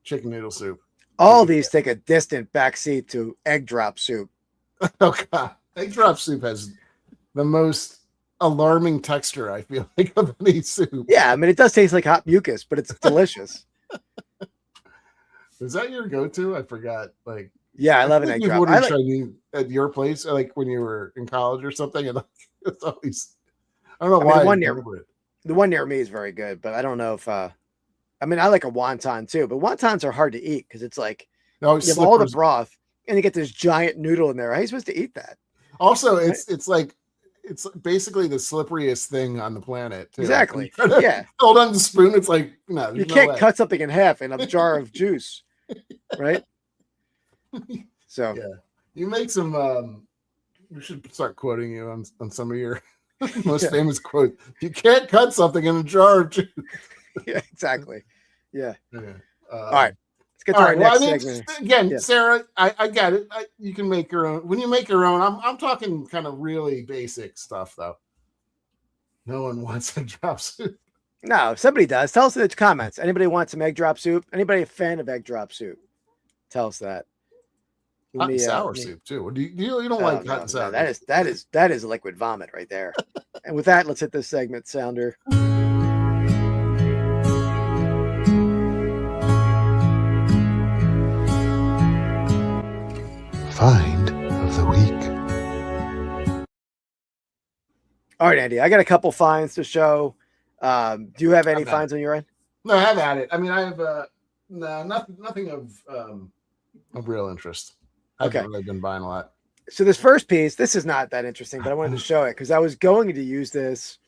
chicken noodle soup. All these take a distant backseat to egg drop soup. Oh, God. Egg drop soup has the most alarming texture, I feel like, of any soup. Yeah, I mean, it does taste like hot mucus, but it's delicious. Is that your go-to? I forgot. Like, yeah, I love an egg drop. Ordered Chinese at your place, like when you were in college or something, and it's always. I don't know why. The one near me is very good, but I don't know if. I like a wonton too, but wontons are hard to eat because it's like you have all the broth and you get this giant noodle in there. How are you supposed to eat that? Also, it's like. It's basically the slipperiest thing on the planet. Too. Exactly. Yeah. Hold on the spoon. It's like, no, you can't cut something in half in a jar of juice, right? So yeah, you make some. We should start quoting you on some of your most famous quotes. You can't cut something in a jar of juice. Yeah, exactly. Yeah. All right. Let's get to our next segment. Again, Sarah, I get it. You can make your own. When you make your own, I'm talking kind of really basic stuff, though. No one wants egg drop soup. No, if somebody does, tell us in the comments. Anybody want some egg drop soup? Anybody a fan of egg drop soup? Tell us that. Hot and sour soup too. You don't like hot and sour? No, that is liquid vomit right there. And with that, let's hit this segment sounder. Find of the week. All right, Andy, I got a couple finds to show. Do you have any finds on your end? No, I have at it. I mean, I have nothing of real interest. I haven't really been buying a lot. So this first piece, this is not that interesting, but I wanted to show it because I was going to use this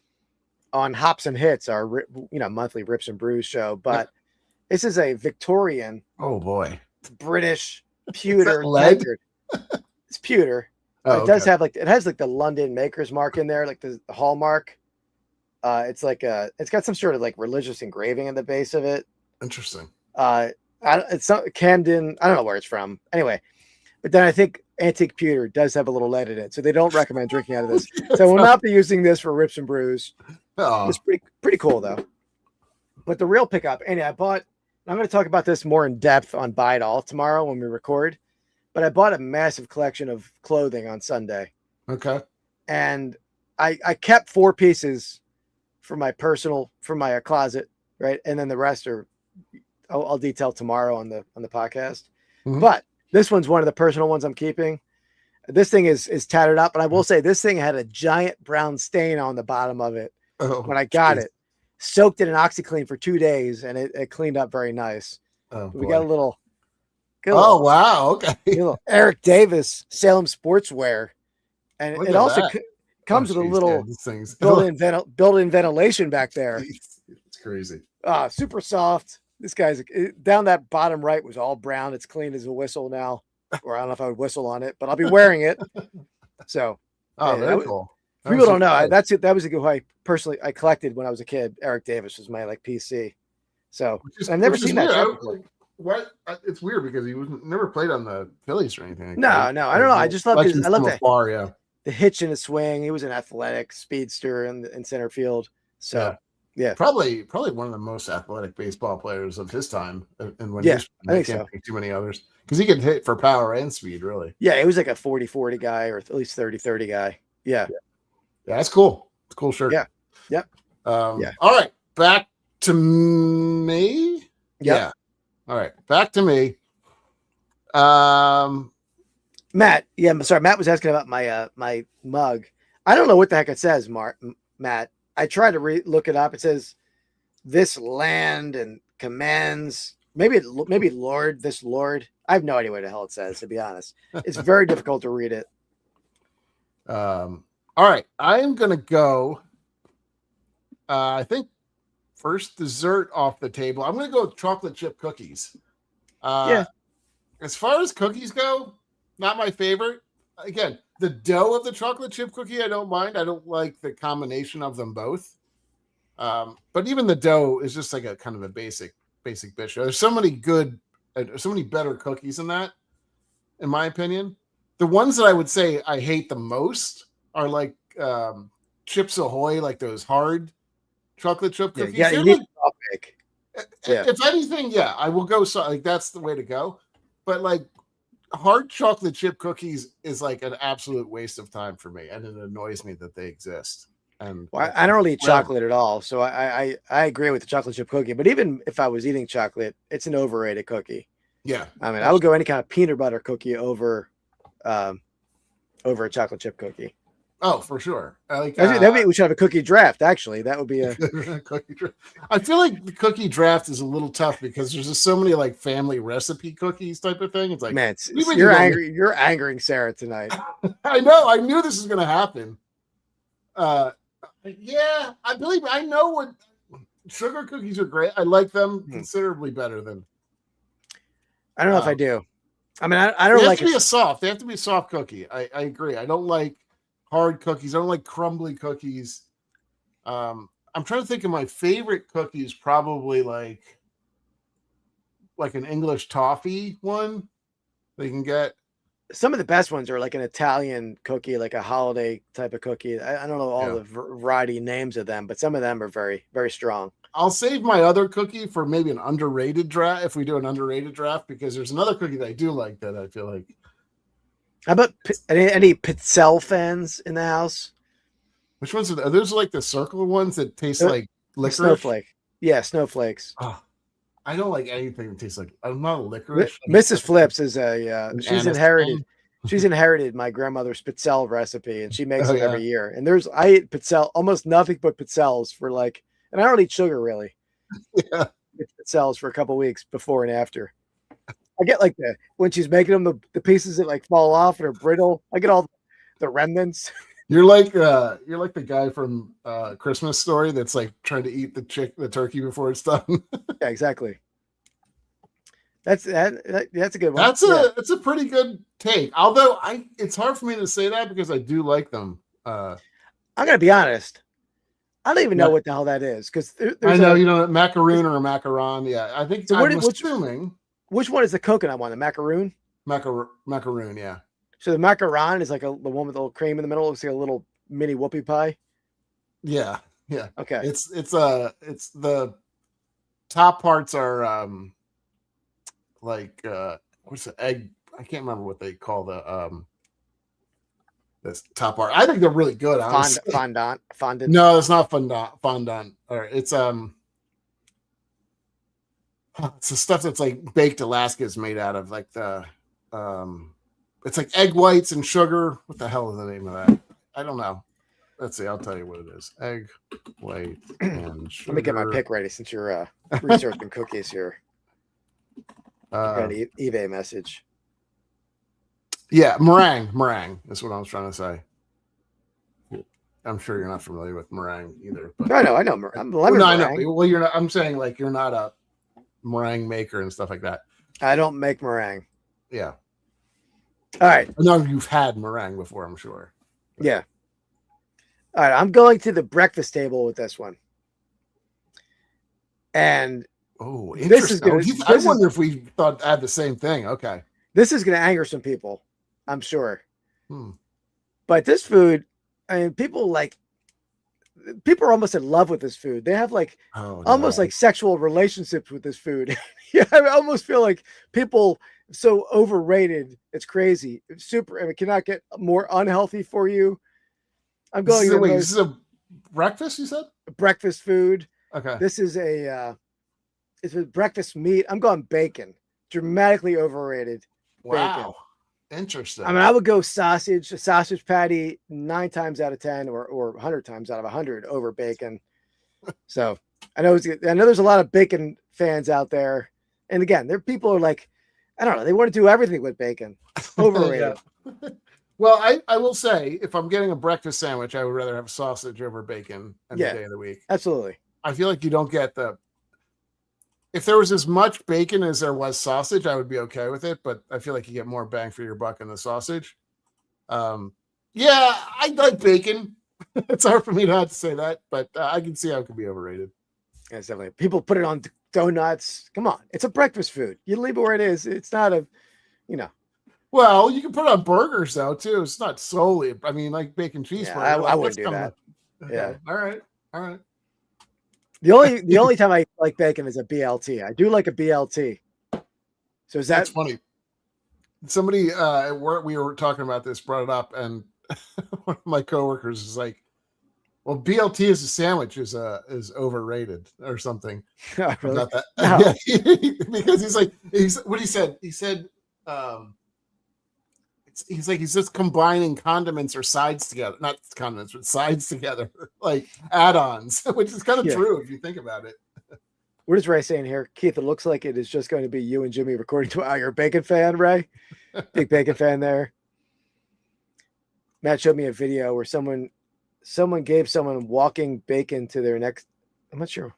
on Hops and Hits, our monthly Rips and Brews show, but this is a Victorian. Oh boy, British pewter lead. It's pewter. Oh, it does have it has like the London maker's mark in there, like the hallmark. It's got some sort of like religious engraving in the base of it. Interesting. It's Camden. I don't know where it's from. Anyway, but then I think antique pewter does have a little lead in it, so they don't recommend drinking out of this. So we'll not be using this for Rips and Brews. It's pretty cool though. But the real pickup, and I'm going to talk about this more in depth on Buy It All tomorrow when we record. But I bought a massive collection of clothing on Sunday. Okay. And I kept 4 pieces for my closet, right? And then the rest I'll detail tomorrow on the podcast. Mm-hmm. But this one's one of the personal ones I'm keeping. This thing is tattered up, but I will say this thing had a giant brown stain on the bottom of it when I got it. Soaked it in OxyClean for 2 days, and it cleaned up very nice. We got a little. Wow! Okay. Eric Davis Salem Sportswear, and it also comes with a little built-in ventilation back there. It's crazy. Super soft. This guy's down that bottom right was all brown. It's clean as a whistle now, or I don't know if I would whistle on it, but I'll be wearing it. So, very cool. People don't know. That's it. That was a good way. Personally, I collected when I was a kid. Eric Davis was my PC. So I've never seen that. What? It's weird because he never played on the Phillies or anything. No, I don't know. I just love his. I love the hitch in his swing. He was an athletic speedster in center field. So yeah, probably one of the most athletic baseball players of his time. And when I think so. Too many others because he could hit for power and speed. Really. Yeah, he was like a 40-40 guy or at least 30-30 guy. Yeah, that's cool. It's a cool shirt. Yeah. Yep. All right, back to me. Yep. Yeah. All right, back to me. Matt. Yeah, I'm sorry. Matt was asking about my mug. I don't know what the heck it says, Matt. I tried to look it up. It says this land and commends. Maybe Lord, this Lord. I have no idea what the hell it says, to be honest. It's very difficult to read it. All right, I am gonna go. I think first dessert off the table. I'm going to go with chocolate chip cookies. As far as cookies go, not my favorite. Again, the dough of the chocolate chip cookie, I don't mind. I don't like the combination of them both. But even the dough is just like a kind of a basic bitch. There's so many better cookies than that, in my opinion. The ones that I would say I hate the most are like Chips Ahoy, like those hard chocolate chip cookies. Yeah, you need bake. If anything, I will go. So like that's the way to go. But like hard chocolate chip cookies is like an absolute waste of time for me, and it annoys me that they exist. And I don't really eat chocolate at all, so I agree with the chocolate chip cookie. But even if I was eating chocolate, it's an overrated cookie. Yeah, I mean, I would go any kind of peanut butter cookie over a chocolate chip cookie. Oh, for sure. We should have a cookie draft. Actually, that would be a cookie draft. I feel like the cookie draft is a little tough because there's just so many like family recipe cookies type of thing. It's like, man, you're angry. You're angering Sarah tonight. I know. I knew this was going to happen. I know what sugar cookies are great. I like them considerably better than. I don't know if I do. I mean, I don't like. They have to be a soft cookie. I agree. I don't like hard cookies. I don't like crumbly cookies. I'm trying to think of my favorite cookies. Probably like an English toffee one they can get. Some of the best ones are like an Italian cookie, like a holiday type of cookie. I don't know all the variety names of them, but some of them are very, very strong. I'll save my other cookie for maybe an underrated draft if we do an underrated draft, because there's another cookie that I do like that I feel like. How about any Pizzelle fans in the house? Which ones are those? Like the circle ones that taste like licorice? Snowflake. Yeah, snowflakes. Oh, I don't like anything that tastes like. I'm not a licorice. Mrs. Flips is she's inherited my grandmother's Pizzelle recipe, and she makes it every year. And I eat Pizzelle, almost nothing but Pizzelles for like, and I don't eat sugar really. Yeah, Pizzelles for a couple weeks before and after. I get like when she's making them, the pieces that like fall off and are brittle. I get all the remnants. You're like the guy from Christmas Story that's like trying to eat the turkey before it's done. Yeah, exactly. That's a good one. That's a pretty good take. Although it's hard for me to say that because I do like them. I'm gonna be honest. I don't even know what the hell that is because I know macaroon or a macaron. Yeah, I think so. I'm assuming. Which one is the coconut one? The macaroon. Macaroon, yeah. So the macaron is like the one with a little cream in the middle. It looks like a little mini whoopie pie. Yeah. Okay. It's the top parts are like what's the egg? I can't remember what they call the this top part. I think they're really good. Fondant. No, it's not fondant. Or it's the stuff that's like baked Alaska is made out of, like the it's like egg whites and sugar. What the hell is the name of that? I don't know. Let's see. I'll tell you what it is. Egg white and sugar. Let me get my pick ready since you're researching cookies here. Got an eBay message. Yeah, meringue is what I was trying to say. I'm sure you're not familiar with meringue either. But I know. I'm lemon meringue. I know. Well, you're not. I'm saying like you're not a meringue maker and stuff like that. I don't make meringue. Yeah. All right. I know you've had meringue before, I'm sure. Yeah. All right. I'm going to the breakfast table with this one. And interesting. I wonder if we thought I had the same thing. Okay. This is going to anger some people, I'm sure. But this food, I mean, people are almost in love with this food. They have almost like sexual relationships with this food. Yeah, I almost feel like people so overrated. It's crazy. It's super. I mean, cannot get more unhealthy for you. I'm going. This is a breakfast. You said breakfast food. Okay. This is it's a breakfast meat. I'm going bacon. Dramatically overrated. Wow. Bacon. Interesting. I mean, I would go a sausage patty 9 times out of 10 or 100 times out of 100 over bacon. So I know there's a lot of bacon fans out there. And again, people are like, I don't know, they want to do everything with bacon. Overrated. Well, I will say, if I'm getting a breakfast sandwich, I would rather have sausage over bacon every day of the week. Absolutely. I feel like you don't get if there was as much bacon as there was sausage, I would be okay with it. But I feel like you get more bang for your buck in the sausage. Yeah, I like bacon. It's hard for me not to say that, but I can see how it could be overrated. Yeah, definitely. People put it on donuts. Come on. It's a breakfast food. You leave it where it is. It's not Well, you can put it on burgers though too. It's not solely. I mean, like bacon cheeseburger. Yeah, I wouldn't do that. Yeah. All right. The only time I like bacon is a BLT. I do like a BLT. So that's funny. Somebody at work, we were talking about this, brought it up, and one of my coworkers is like, "Well, BLT as a sandwich is overrated or something." Oh, really? About that. No. Yeah, because he's what he said. He said, he's just combining condiments or sides together, not condiments, but sides together, like add-ons, which is kind of true if you think about it. What is Ray saying here? Keith, it looks like it is just going to be you and Jimmy recording to you're a bacon fan, Ray. Big bacon fan there. Matt showed me a video where someone gave someone walking bacon to their next. I'm not sure.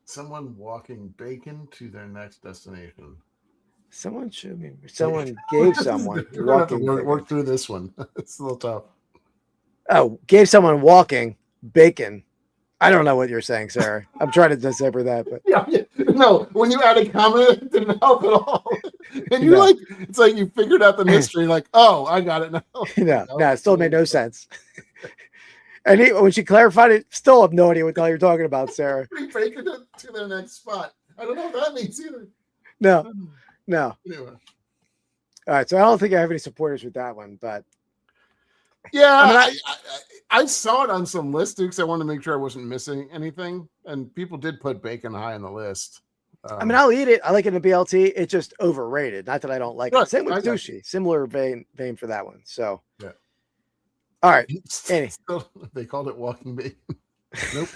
Someone walking bacon to their next destination. Someone showed me. Someone gave someone walking. Work through this one. It's a little tough. Oh, gave someone walking bacon. I don't know what you're saying, Sarah. I'm trying to decipher that, but no. When you added comment, it didn't help at all. And you're like, it's like you figured out the mystery. Like, oh, I got it now. No, it still made no sense. And when she clarified it, still have no idea what the hell you're talking about, Sarah. Bacon to their next spot. I don't know what that means either. No. Anyway. All right, so I don't think I have any supporters with that one, but yeah, I saw it on some lists because I wanted to make sure I wasn't missing anything, and people did put bacon high on the list. I mean, I'll eat it. I like it in a BLT. It's just overrated. Not that I don't like it. Same with sushi. Similar vein for that one. So yeah. All right, Annie. They called it walking bacon. Nope.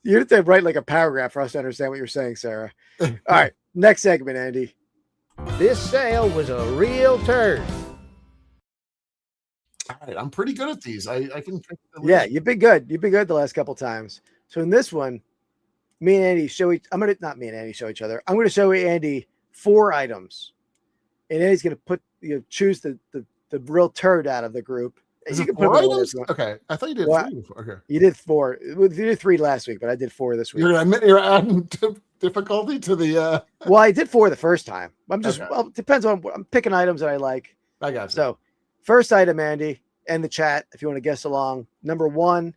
You have to write like a paragraph for us to understand what you're saying, Sarah. All right. Next segment, Andy. This sale was a real turd. All right, I'm pretty good at these. I can pick the Yeah, list. you've been good. You've been good the last couple times. So in this one, me and Andy show each. Not me and Andy show each other. I'm gonna show Andy 4 items, and Andy's gonna choose the real turd out of the group. Is You it can 4 them in items? this one. Okay, I thought you did Well, 3 before. Okay, You did 4. You did 3 last week, but I did 4 this week. you're adding difficulty to the. Well, I did 4 the first time. I'm just Okay. well, it depends on. I'm picking items that I like. I got you. So, first item, Andy, and the chat, if you want to guess along. Number 1,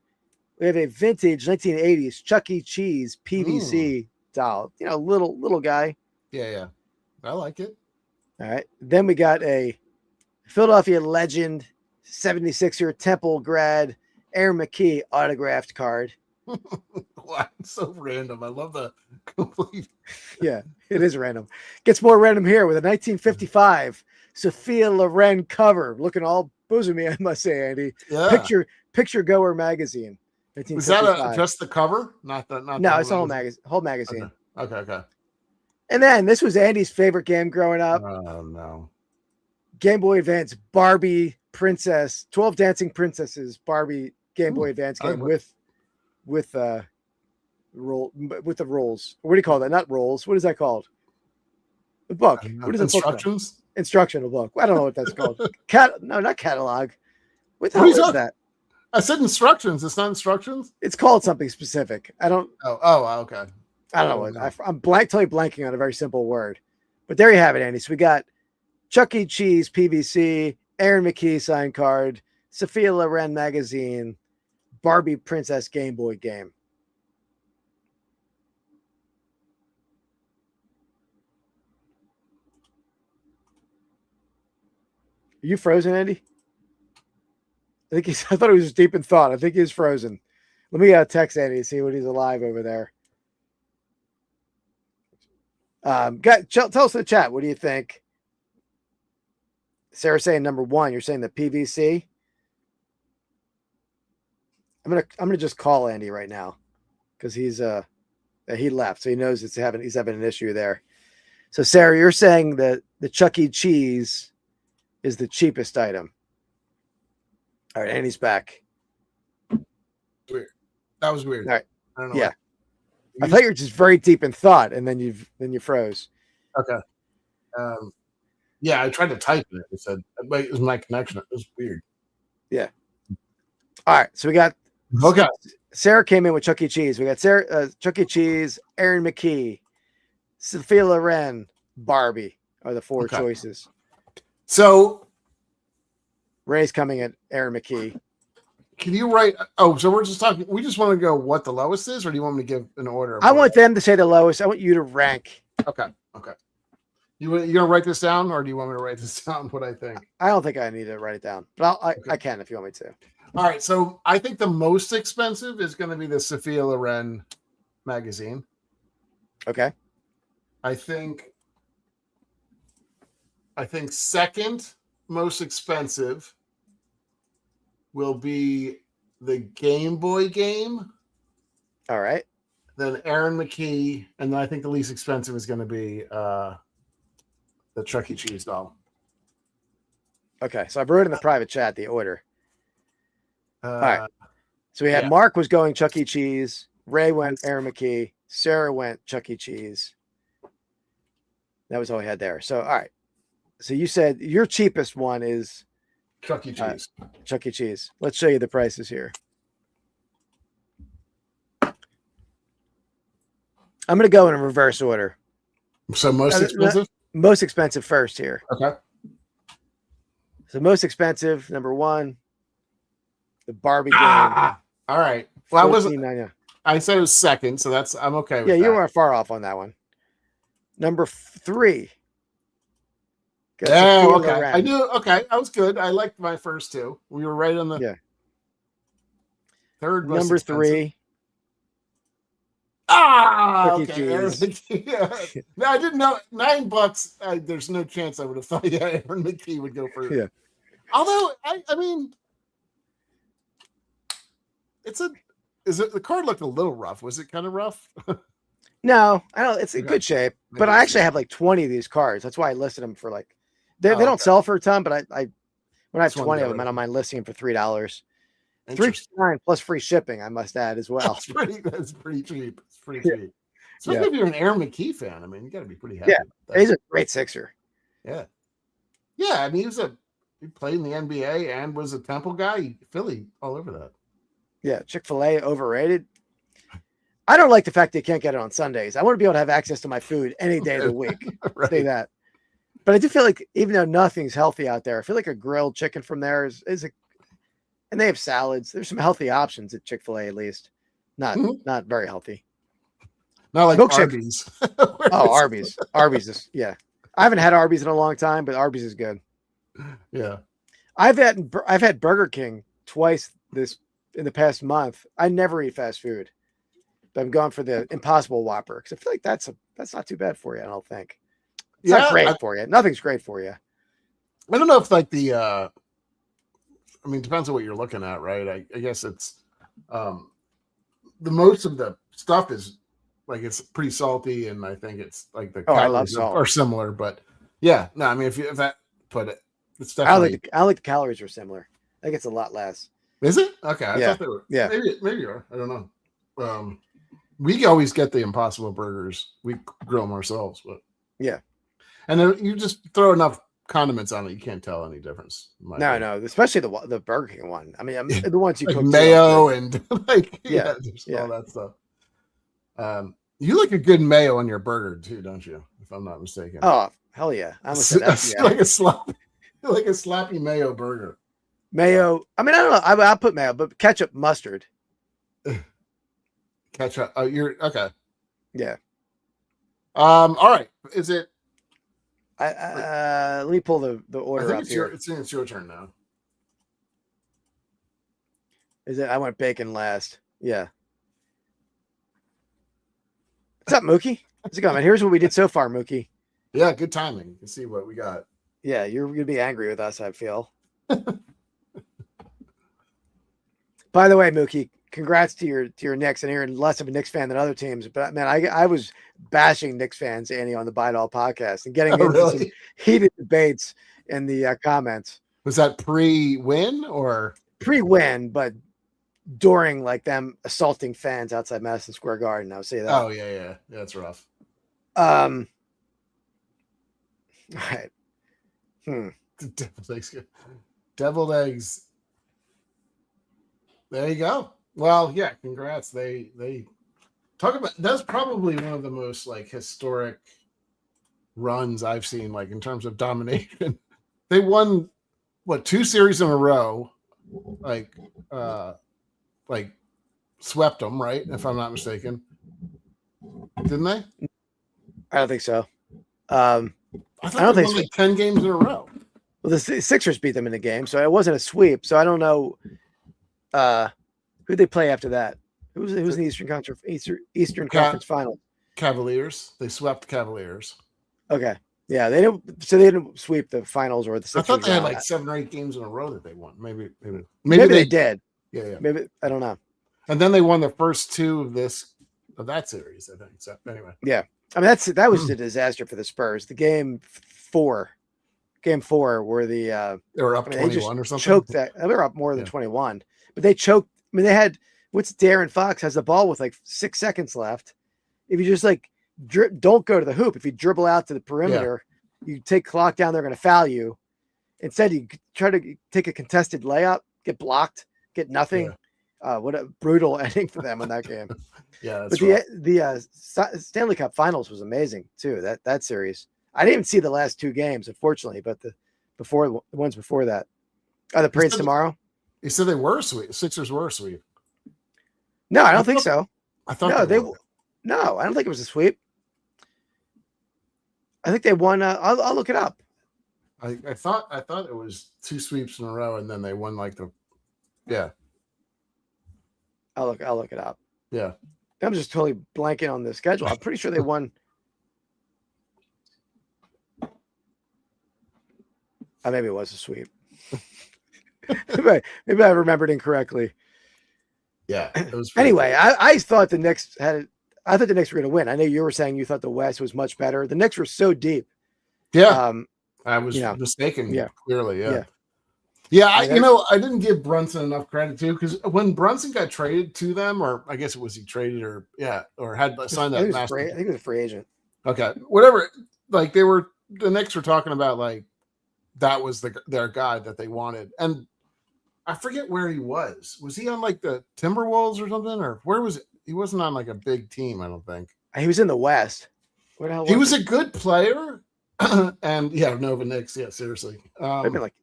we have a vintage 1980s Chuck E. Cheese PVC doll. Little guy. Yeah, I like it. All right. Then we got a Philadelphia legend 76er Temple grad Aaron McKee autographed card. Wow, it's so random. I love the complete. Yeah, it is random. Gets more random here with a 1955 Sophia Loren cover, looking all bosomy, I must say, Andy. Yeah. Picture Goer magazine. Was that just the cover? Not the. Not No, the it's a whole magazine. Okay. And then this was Andy's favorite game growing up. Oh no. Game Boy Advance Barbie Princess, 12 Dancing Princesses Barbie Game Boy Advance game with the rolls. What do you call that? Not rolls. What is that called? The book. What is it? Instructions? Instructional book. I don't know what that's called. No, not catalog. What the What hell are you is that? I said instructions. It's not instructions. It's called something specific. I don't Okay. I don't know what. I'm totally blanking on a very simple word. But there you have it, Andy. So we got Chuck E. Cheese PVC, Aaron McKee sign card, Sophia Loren magazine, Barbie Princess Game Boy game. Are you frozen, Andy? I thought he was deep in thought. I think he's frozen. Let me text Andy and see what he's alive over there. Tell us in the chat. What do you think? Sarah's saying number 1. You're saying the PVC. I'm gonna just call Andy right now because he left, so he knows he's having an issue there. So Sarah, you're saying that the Chuck E. Cheese is the cheapest item. All right, Andy's back. Weird. That was weird. All right. I don't know. Yeah. I thought you were just very deep in thought, and then you froze. Okay. Yeah, I tried to type it. It said it was my connection. It was weird. Yeah. All right. So we got Sarah came in with Chuck E. Cheese. We got Chuck E. Cheese, Aaron McKee, Sophia Loren, Barbie are the 4 choices. So Ray's coming at Aaron McKee. Can you write? Oh, so we're just talking. We just want to go what the lowest is, or do you want me to give an order? I want them to say the lowest. I want you to rank. Okay. You gonna write this down, or do you want me to write this down? What I think? I don't think I need to write it down, but I can if you want me to. All right. So I think the most expensive is going to be the Sophia Loren magazine. Okay. I think second most expensive will be the Game Boy game. All right. Then Aaron McKee, and then I think the least expensive is going to be the Chuck E. Cheese doll. Okay, so I wrote in the private chat the order. All right. So we had yeah. Mark was going Chuck E. Cheese, Ray went Aaron McKee, Sarah went Chuck E. Cheese. That was all we had there. So all right. So you said your cheapest one is Chuck E. Cheese. Chuck E. Cheese. Let's show you the prices here. I'm going to go in a reverse order. So most expensive? Most expensive first here. Okay. So most expensive, number 1, the Barbie game. All right. Well, I said it was second, so I'm okay with that. Yeah, you weren't far off on that one. Number 3. Yeah, okay. I knew. Okay, I was good. I liked my first 2. We were right on the third. Number 3. Okay. No, I didn't know. $9. There's no chance I would have thought Aaron McKee would go for. Yeah. Although I mean, the card looked a little rough. Was it kind of rough? No, I don't. It's in good shape, but I actually have like 20 of these cards. That's why I listed them for like. They don't sell for a ton, but I when I have 20 of them, I don't mind listing them for $3. $3.99 plus free shipping, I must add as well. That's pretty cheap. It's pretty cheap. Especially if you're an Aaron McKee fan. I mean, you got to be pretty happy. Yeah, he's a great Sixer. Yeah. Yeah, I mean, he played in the NBA and was a Temple guy. Philly, all over that. Yeah, Chick-fil-A overrated. I don't like the fact they can't get it on Sundays. I want to be able to have access to my food any day of the week. Right. Say that. But I do feel like even though nothing's healthy out there, I feel like a grilled chicken from there is and they have salads. There's some healthy options at Chick-fil-A, at least. Not very healthy. Not like Milkshake. Arby's. Oh, Arby's. Arby's is, yeah. I haven't had Arby's in a long time, but Arby's is good. Yeah. I've had Burger King twice in the past month. I never eat fast food. But I'm going for the Impossible Whopper because I feel like that's not too bad for you, I don't think. It's not great for you. Nothing's great for you. I don't know if like I mean, depends on what you're looking at, right? I guess it's the most of the stuff is like it's pretty salty, and I think it's like the calories are similar. But yeah, no, I mean if that put it, it's definitely. I like the calories are similar. I think it's a lot less. Is it? Okay, I thought they were. Yeah, maybe you are. I don't know. We always get the Impossible Burgers. We grill them ourselves, but yeah. And then you just throw enough condiments on it, you can't tell any difference. No, especially the Burger King one. I mean, the ones you like cook mayo and like all that stuff. You like a good mayo on your burger too, don't you? If I'm not mistaken. Oh hell yeah! I almost said that. Like a sloppy mayo burger. Mayo. I mean, I don't know. I'll put mayo, but ketchup, mustard. Ketchup. Oh, you're okay. Yeah. All right. Is it? Let me pull the order up here. It's your turn now. Is it? I went bacon last. Yeah. What's up, Mookie? How's it going, man? Here's what we did so far, Mookie. Yeah, good timing. You can see what we got. Yeah, you're gonna be angry with us, I feel. By the way, Mookie, congrats to your Knicks, and you're less of a Knicks fan than other teams. But man, I was bashing Knicks fans, Annie, on the Buy It All podcast and getting into some heated debates in the comments. Was that pre-win or pre-win? But during like them assaulting fans outside Madison Square Garden, I would say that. Oh yeah, that's rough. All right. Deviled eggs. There you go. Well, yeah, congrats. They talk about that's probably one of the most like historic runs I've seen, like in terms of domination. They won 2 series in a row, like swept them, right? If I'm not mistaken, didn't they? I don't think so. I thought they won like 10 games in a row. Well, the Sixers beat them in the game, so it wasn't a sweep. So I don't know who they play after that. Who's in the Eastern Conference Final? Cavaliers. They swept Cavaliers. Okay, yeah, they didn't sweep the finals or the Sixers. I thought they had like 7 or 8 games in a row that they won. Maybe they did. Yeah. Maybe I don't know. And then they won the first 2 of that series, I think. So anyway, yeah. I mean that was a disaster for the Spurs. The game 4 where they were up 21 or something. Choked that. They were up more than 21, but they choked. I mean, they had Darren Fox has the ball with like 6 seconds left. If you just like don't go to the hoop, if you dribble out to the perimeter, you take clock down. They're going to foul you. Instead, you try to take a contested layup, get blocked, get nothing. Yeah. What a brutal ending for them in that game. Yeah, but the Stanley Cup Finals was amazing too. That series, I didn't even see the last 2 games, unfortunately, but the ones before that. Are the parades tomorrow? You said they were sweet. Sixers were sweet. No, I don't think so. I thought no, I don't think it was a sweep. I think they won. I'll look it up. I thought it was 2 sweeps in a row, and then they won like yeah. I'll look it up. Yeah. I'm just totally blanking on the schedule. I'm pretty sure they won. Maybe it was a sweep. maybe I remembered incorrectly. Yeah. It was anyway, I thought the Knicks had it. I thought the Knicks were going to win. I know you were saying you thought the West was much better. The Knicks were so deep. Yeah. I was mistaken. Yeah. Clearly. Yeah. Yeah. Yeah. I didn't give Brunson enough credit too, because when Brunson got traded to them, or I guess it was he traded or had signed that master. I think he was a free agent. Okay. Whatever. Like the Knicks were talking about like that was their guy that they wanted. And I forget where he was. Was he on like the Timberwolves or something? Or where was it? He wasn't on like a big team, I don't think. He was in the West. What the hell? He was a good player. And Nova Knicks. Yeah, seriously. I've been like,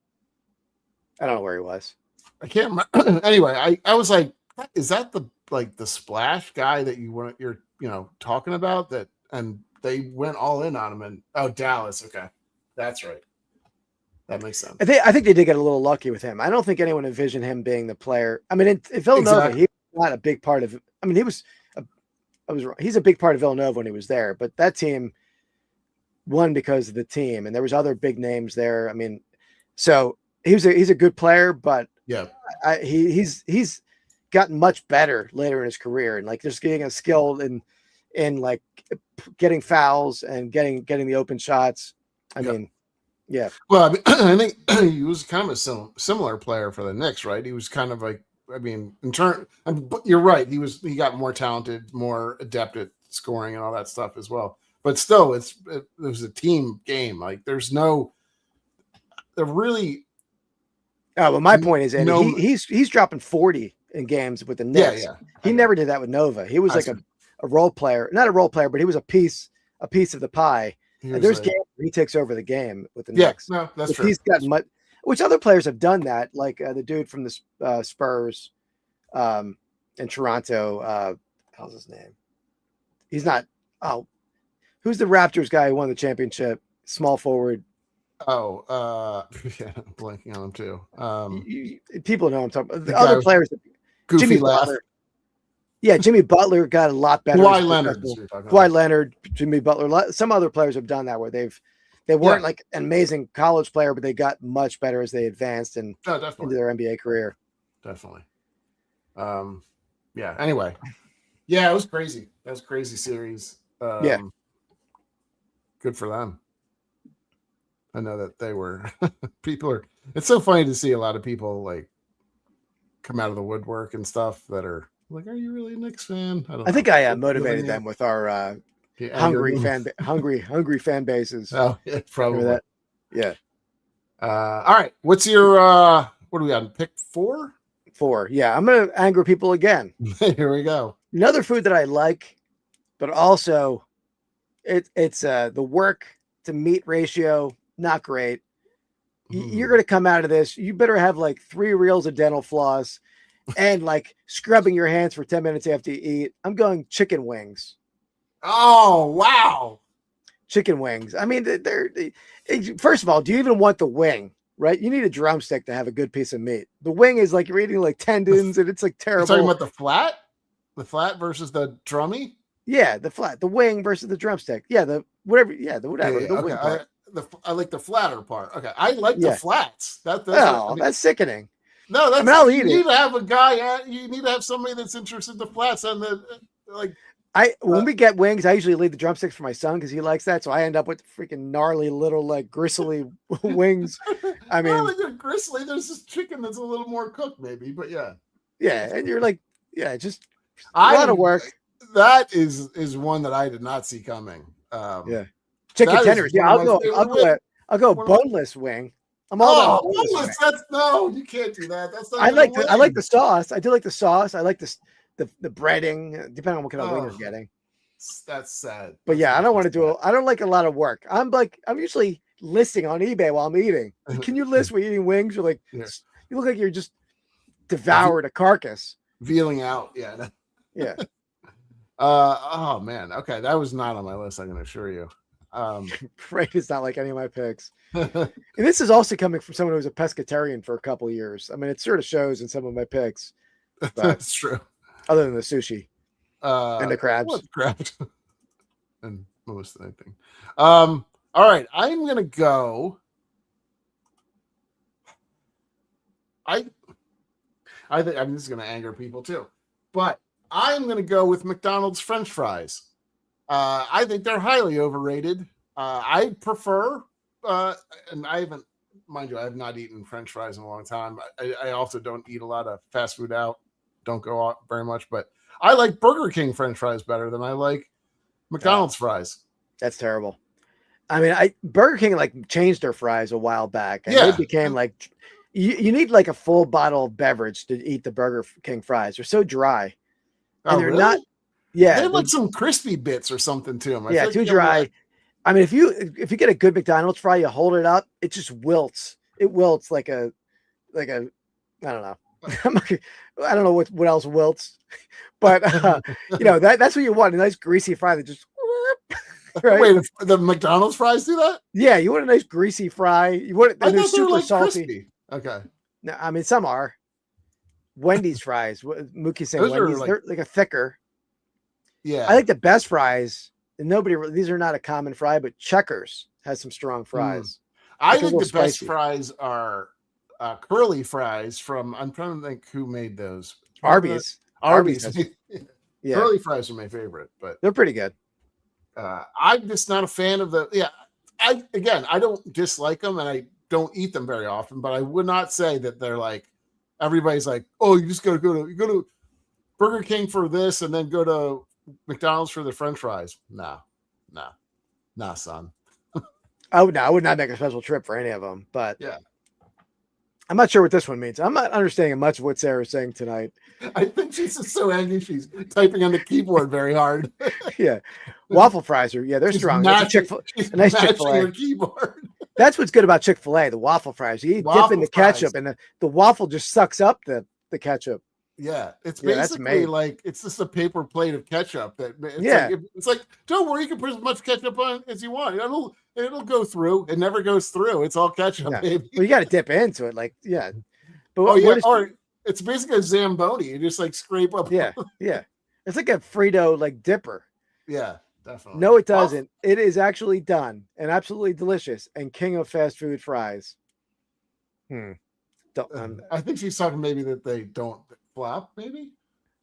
I don't know where he was. I can't remember. Anyway, I was like, is that the splash guy that you're talking about? That, and they went all in on him. And Dallas. Okay, that's right. That makes sense. I think they did get a little lucky with him. I don't think anyone envisioned him being the player. I mean, in Villanova, he was not a big part of. I mean, he's a big part of Villanova when he was there, but that team won because of the team, and there was other big names there. I mean, so he's a good player, but yeah, he's gotten much better later in his career, and like just getting a skill in like getting fouls and getting the open shots. I mean. Yeah. Well, I think he was kind of a similar player for the Knicks, right? He was kind of like, I mean, but you're right. He got more talented, more adept at scoring and all that stuff as well. But still, it was a team game. Like there's really. Oh, well, my point is, Andy, he's dropping 40 in games with the Knicks. Yeah. He never did that with Nova. He was like a role player, not a role player, but he was a piece of the pie. And there's games where he takes over the game with the Knicks. No, that's true. He's got much, which other players have done that, like the dude from the Spurs in Toronto. How's his name? He's not. Oh, who's the Raptors guy who won the championship? Small forward. Oh, I'm blanking on him too. People know I'm talking about. The other players. Goofy Jimmy laugh. Butler. Yeah, Jimmy Butler got a lot better. Kawhi Leonard, Jimmy Butler. Some other players have done that where they weren't like an amazing college player, but they got much better as they advanced into their NBA career. Definitely. Yeah. Anyway. Yeah, it was crazy. That was a crazy series. Yeah. Good for them. I know that they were it's so funny to see a lot of people like come out of the woodwork and stuff that are like, are you really a Knicks fan? I think I motivated them with our hungry fan bases. Oh, yeah, probably. That? Yeah. All right. What's your what do we got? Pick 4? 4. Yeah, I'm gonna anger people again. Here we go. Another food that I like, but also it's the work to meat ratio not great. You're gonna come out of this. You better have like 3 reels of dental floss. And like scrubbing your hands for 10 minutes after you eat. I'm going chicken wings. Oh, wow. Chicken wings. I mean, first of all, do you even want the wing, right? You need a drumstick to have a good piece of meat. The wing is like you're eating like tendons and it's like terrible. You're talking about the flat versus the drummy? Yeah, the flat, the wing versus the drumstick. Yeah, the whatever. Yeah, the whatever. Yeah, the okay. wing part. I like the flatter part. Okay. I like the flats. That's sickening. No, that's I'll eat you need to have a guy. You need to have somebody that's interested in the flats and the like. When we get wings, I usually leave the drumsticks for my son because he likes that. So I end up with freaking gnarly little like gristly wings. I mean, well, they're gristly. There's this chicken that's a little more cooked, maybe, but yeah. Yeah, and you're like, just a lot of work. That is one that I did not see coming. Chicken tenders. Yeah, I'll go boneless wing. I'm all about boneless. No, you can't do that. That's not. I like the sauce. I do like the sauce. I like the breading, depending on what kind of wing you're getting. That's sad. But yeah, I don't want to do. I don't like a lot of work. I'm usually listing on eBay while I'm eating. Can you list when you're eating wings? You're like, you look like you're just devoured a carcass. Vealing out. Yeah. Yeah. Oh man. Okay, that was not on my list. I can assure you. Right, it's not like any of my picks. And this is also coming from someone who was a pescatarian for a couple of years. I mean, it sort of shows in some of my picks. That's true. Other than the sushi and the crabs. Crabs. And most of anything. All right, I'm gonna go. I think this is gonna anger people too, but I'm going to go with McDonald's French fries. I think they're highly overrated. I prefer, and I haven't, mind you, I have not eaten French fries in a long time. I also don't eat a lot of fast food out. Don't go out very much, but I like Burger King French fries better than I like McDonald's fries. That's terrible. I mean, Burger King like changed their fries a while back, and they became like you need like a full bottle of beverage to eat the Burger King fries. They're so dry, and they're not. Yeah, they have like some crispy bits or something to them. Yeah, too dry. I mean, if you get a good McDonald's fry, you hold it up, it just wilts. It wilts like a I don't know. I don't know what else wilts, but that's what you want, a nice greasy fry that just right? Wait, the McDonald's fries do that? Yeah, you want a nice greasy fry. You want it, and they're super like salty. Crispy. Okay. No, I mean some are. Wendy's fries. Mookie's saying Wendy's, they're like a thicker. Yeah. I think the best fries, and these are not a common fry, but Checkers has some strong fries. I think the best fries are curly fries from, I'm trying to think who made those. Arby's. Yeah. Curly fries are my favorite, but they're pretty good. I'm just not a fan of I don't dislike them and I don't eat them very often, but I would not say that they're like, everybody's like, oh, you just got to go to Burger King for this and then go to McDonald's for the French fries. Nah, son. I would not make a special trip for any of them, but yeah, I'm not sure what this one means. I'm not understanding much of what Sarah's saying tonight. I think she's just so angry. She's typing on the keyboard very hard. Yeah. Waffle fries they're strong. That's a nice Chick-fil-A keyboard. That's what's good about Chick-fil-A, the waffle fries. You dip in the ketchup and the waffle just sucks up the ketchup. Yeah, it's basically like it's just a paper plate of ketchup. It's like don't worry, you can put as much ketchup on as you want. It'll go through. It never goes through. It's all ketchup, baby. Well, you got to dip into it, like But or it's basically a Zamboni. You just like scrape up. Yeah. It's like a Frito like dipper. Yeah, definitely. No, it doesn't. It is actually done and absolutely delicious and king of fast food fries. I think she's talking maybe that they don't flop, maybe.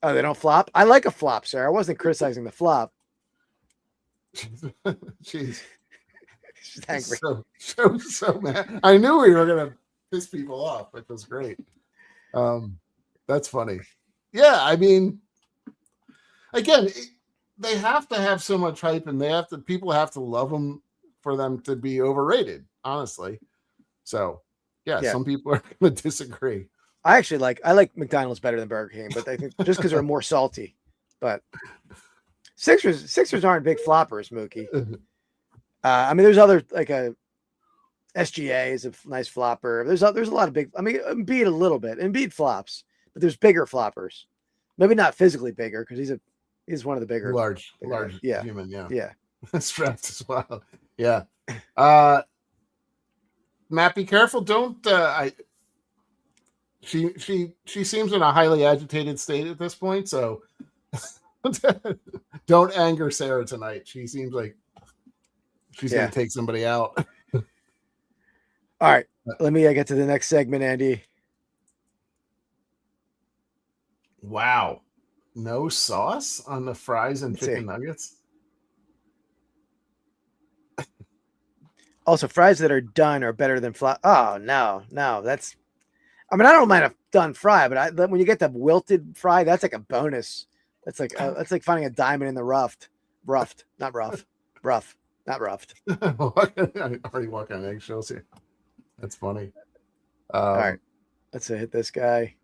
Oh, they don't flop? I like a flop, Sarah. I wasn't criticizing the flop. She's angry. So mad. I knew we were gonna piss people off, which was great. That's funny. Yeah, I mean, again, they have to have so much hype, and people have to love them for them to be overrated, honestly. So yeah. Some people are gonna disagree. I like McDonald's better than Burger King, but I think just because they're more salty. But Sixers aren't big floppers, Mookie. I mean, there's other like a SGA is a nice flopper. There's a lot of big. I mean, Embiid a little bit. Embiid flops, but there's bigger floppers. Maybe not physically bigger because he's one of the bigger, large yeah. human. Yeah. Strapped as well. Yeah. Matt, be careful. Don't. She seems in a highly agitated state at this point, so don't anger Sarah tonight. She seems like she's going to take somebody out. All right, let me get to the next segment, Andy. Wow, no sauce on the fries and chicken nuggets. Also, fries that are done are better than flop. Oh no, that's. I mean, I don't mind a done fry, but when you get the wilted fry, that's like a bonus. That's like finding a diamond in the rough, not roughed. I'm already walking on eggshells here. That's funny. All right, let's hit this guy.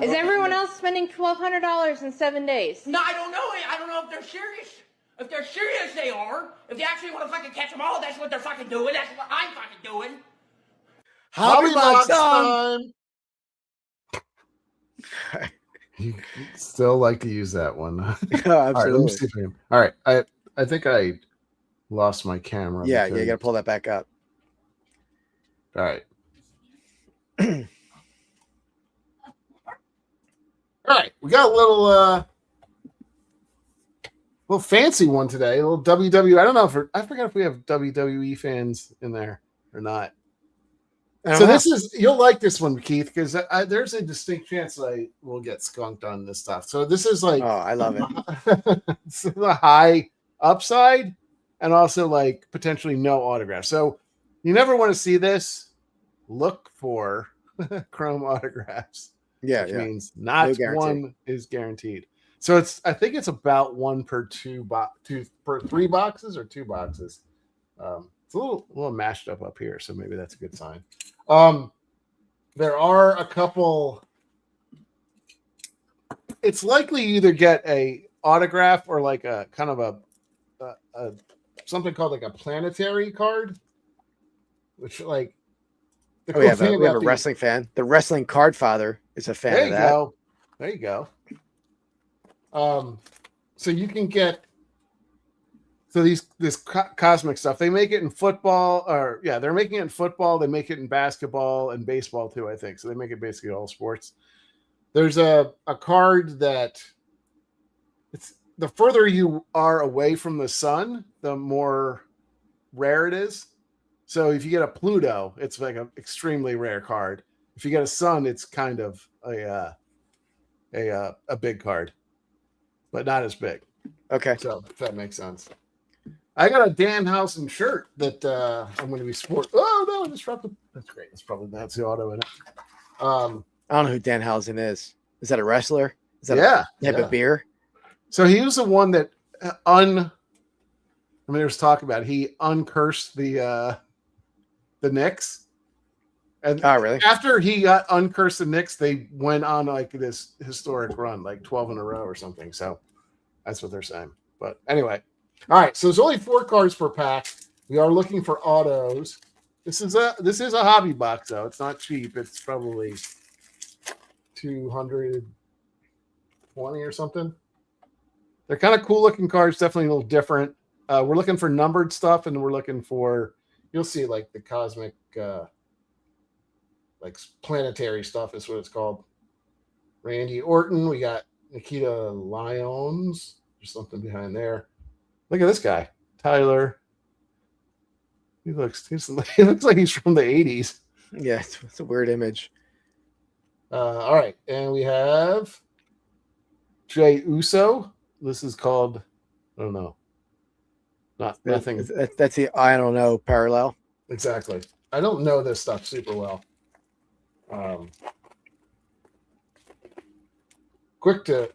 Is everyone else spending $1,200 in 7 days? No, I don't know. I don't know if they're serious. If they're serious, they are. If they actually want to fucking catch them all, that's what they're fucking doing. That's what I'm fucking doing. Hobby box time. You still like to use that one. Oh, absolutely. All right, let me see if I can. All right, I think I lost my camera. Yeah, you got to pull that back up. All right. All right, we got a little fancy one today. A little WWE. I don't know I forgot if we have WWE fans in there or not. So this is, you'll like this one, Keith, because there's a distinct chance I will get skunked on this stuff. So this is like, oh, I love it. It's a high upside and also like potentially no autograph. So you never want to see this. Look for chrome autographs. Yeah, which means not one is guaranteed. So I think it's about one per per 3 boxes or 2 boxes. It's a little mashed up here, so maybe that's a good sign. There are a couple. It's likely you either get a autograph or like a kind of a something called like a planetary card, which like. We have a wrestling fan. The wrestling card father is a fan of that. There you go. So you can get this cosmic stuff. They make it in football, they're making it in football. They make it in basketball and baseball too, I think. So they make it basically all sports. There's a card that it's the further you are away from the sun, the more rare it is. So if you get a Pluto, it's like an extremely rare card. If you get a sun, it's kind of a big card, but not as big. Okay. So if that makes sense. I got a Danhausen shirt that I'm going to be sporting. Oh no, I disrupted. That's great. That's the auto in it. I don't know who Danhausen is. Is that a wrestler? Is that a type of beer? So he was the one that there's talk about it. He uncursed the Knicks. And really? After he got uncursed the Knicks, they went on like this historic run, like 12 in a row or something. So that's what they're saying. But anyway, all right. So there's only 4 cards per pack. We are looking for autos. This is a hobby box though. It's not cheap. It's probably 220 or something. They're kind of cool looking cards. Definitely a little different. We're looking for numbered stuff, and we're looking for. You'll see like the cosmic, like planetary stuff is what it's called. Randy Orton. We got Nikita Lyons. There's something behind there. Look at this guy, Tyler. He looks like he's from the 80s. Yeah, it's a weird image. All right, and we have Jey Uso. This is called, I don't know. Nothing. That's the I don't know parallel. Exactly. I don't know this stuff super well. Quick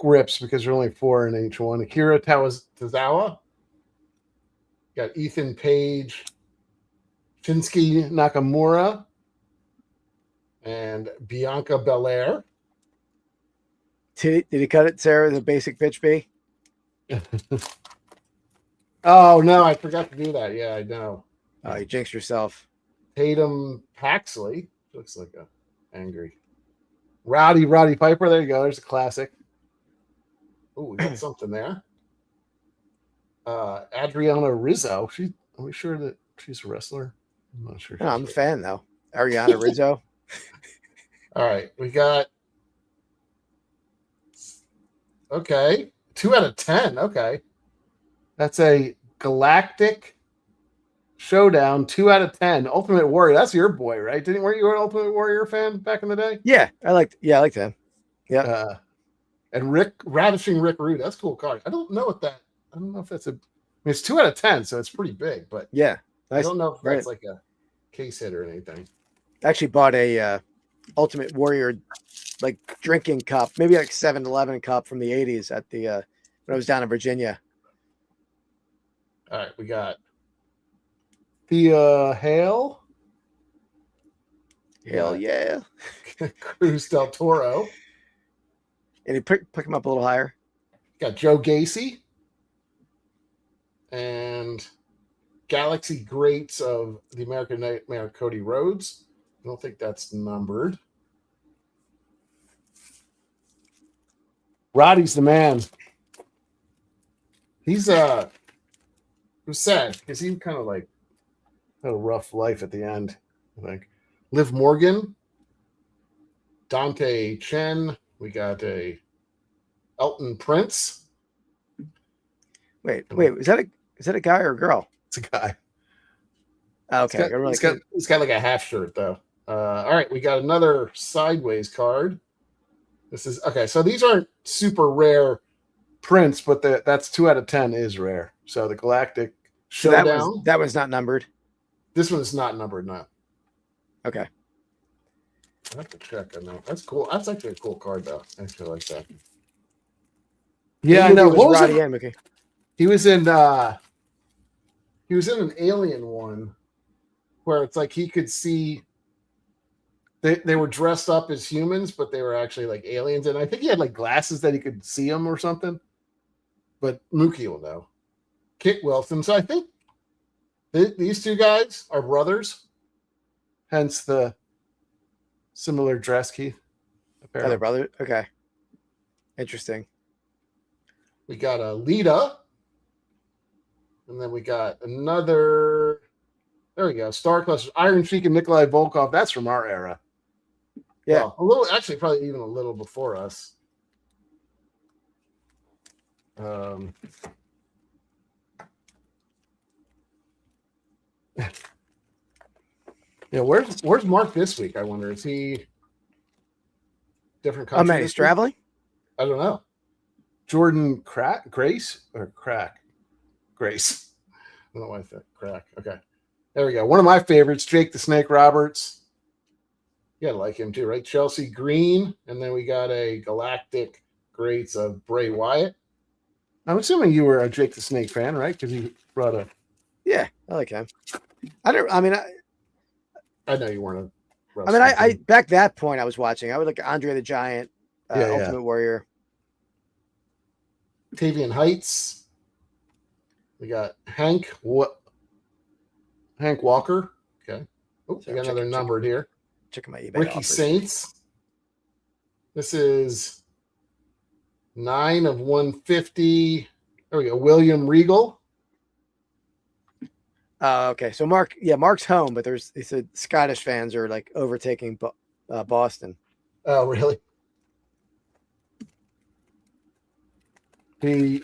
rips because there are only 4 in each one. Akira Tozawa. Got Ethan Page, Shinsuke Nakamura, and Bianca Belair. Did he cut it, Sarah? The basic pitch B? Oh no, I forgot to do that. Yeah, I know. Oh, you jinxed yourself. Tatum Paxley looks like a angry Roddy Piper. There you go. There's a classic. Oh, we got something there. Adriana Rizzo. Are we sure that she's a wrestler? I'm not sure. No, I'm a fan though. Ariana Rizzo. All right, we got. Okay. 2 out of 10. Okay. That's a Galactic Showdown. 2 out of 10. Ultimate Warrior. That's your boy, right? Weren't you an Ultimate Warrior fan back in the day? Yeah, I liked him. Yeah. And Ravishing Rick Rude. That's a cool card. I don't know if that's it's 2 out of 10, so it's pretty big, but yeah. Nice. I don't know if that's like a case hit or anything. I actually bought a Ultimate Warrior like drinking cup, maybe like 7-Eleven cup from the 80s at the when I was down in Virginia. All right, we got Thea Hale. Hell yeah. Cruz Del Toro. And he pick him up a little higher. Got Joe Gacy. And Galaxy Greats of the American Nightmare, Cody Rhodes. I don't think that's numbered. Roddy's the man. He's it was sad because he kind of like had a rough life at the end. Like Liv Morgan, Dante Chen. We got a Elton Prince. Wait, is that a guy or a girl? It's a guy. Okay. It's got like a half shirt though. All right, we got another sideways card. This is okay. So these aren't super rare prints, but that's 2 out of 10 is rare. So the Galactic Showdown. That was not numbered. This one is not numbered, no. Okay. I have to check on that. That's cool. That's actually a cool card, though. I actually like that. Yeah, I know. What was Roddy it? He was in an Alien one where it's like he could see. They were dressed up as humans, but they were actually like aliens, and I think he had like glasses that he could see them or something. But Mookie will know. Kit Wilson. So I think these two guys are brothers. Hence the similar dress, Keith. Are they brothers? Okay. Interesting. We got a Lita. And then we got another. There we go. Star Clusters. Iron Sheik and Nikolai Volkov. That's from our era. Yeah. Well, a little, actually, probably even a little before us. Yeah, where's Mark this week? I wonder. Is he different country? Oh man, he's traveling? I don't know. Jordan Grace. I don't know why I said crack. Okay. There we go. One of my favorites, Jake the Snake Roberts. You gotta like him too, right? Chelsea Green. And then we got a Galactic Greats of Bray Wyatt. I'm assuming you were a Jake the Snake fan, right? Because he brought a. Yeah, I like him. I know you weren't a. I back that point I was watching. I would like Andre the Giant, Ultimate Warrior. Tavian Heights. We got Hank Walker. Okay. Oh, we got another numbered here. Checking my eBay. Ricky offers. Saints. This is 9 of 150. There we go. William Regal. Okay. So Mark's home, but he said Scottish fans are like overtaking Boston. Oh, really? I'm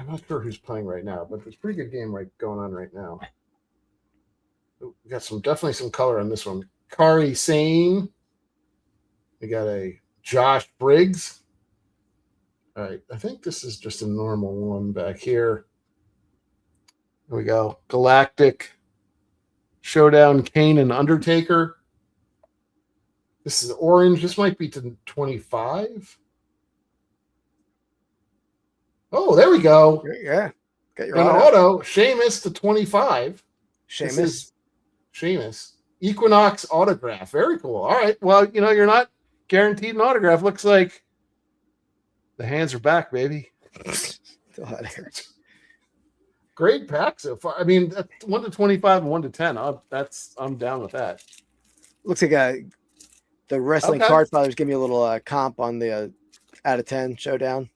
not sure who's playing right now, but there's a pretty good game going on right now. We got definitely some color on this one. Kari Sane. We got a Josh Briggs. All right, I think this is just a normal one back here. There we go. Galactic Showdown, Kane and Undertaker. This is orange. This might be to 25. Oh, there we go. Yeah. Got your auto. Sheamus to 25. Sheamus. Equinox autograph. Very cool. All right. Well, you're not guaranteed an autograph. Looks like the hands are back, baby. Still out here. Great pack so far. I mean, 1 to 25 and 1 to 10. I'm down with that. Looks like the Wrestling Card Fathers give me a little comp on the out of 10 showdown.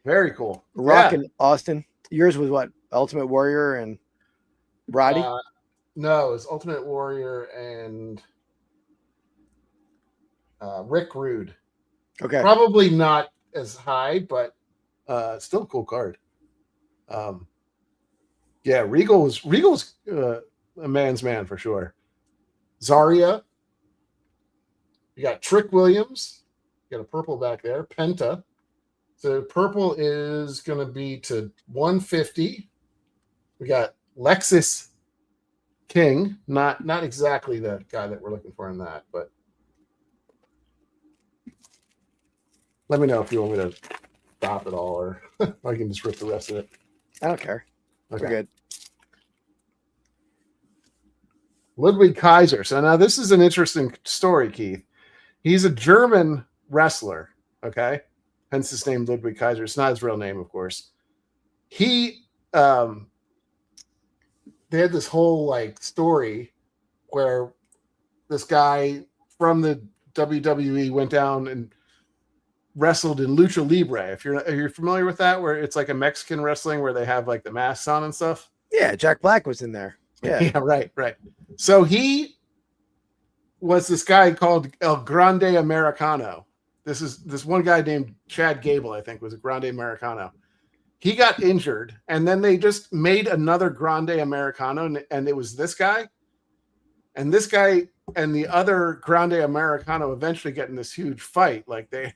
Very cool. Rock and Austin. Yours was what? Ultimate Warrior and Roddy? No, it was Ultimate Warrior and Rick Rude. Okay. Probably not as high, but still a cool card. Regal's a man's man for sure. Zarya. You got Trick Williams. You got a purple back there. Penta. So purple is going to be to 150. We got Lexus King. Not exactly the guy that we're looking for in that, but let me know if you want me to stop it all or I can just rip the rest of it. I don't care. Okay. We're good. Ludwig Kaiser. So now this is an interesting story, Keith. He's a German wrestler, okay? Hence his name, Ludwig Kaiser. It's not his real name, of course. They had this whole story where this guy from the WWE went down and wrestled in Lucha Libre. If you're familiar with that, where it's like a Mexican wrestling where they have the masks on and stuff. Yeah, Jack Black was in there. Yeah, right. So he was this guy called El Grande Americano. This one guy named Chad Gable, I think, was a Grande Americano. he got injured, and then they just made another Grande Americano, and it was this guy. And this guy and the other Grande Americano eventually get in this huge fight. It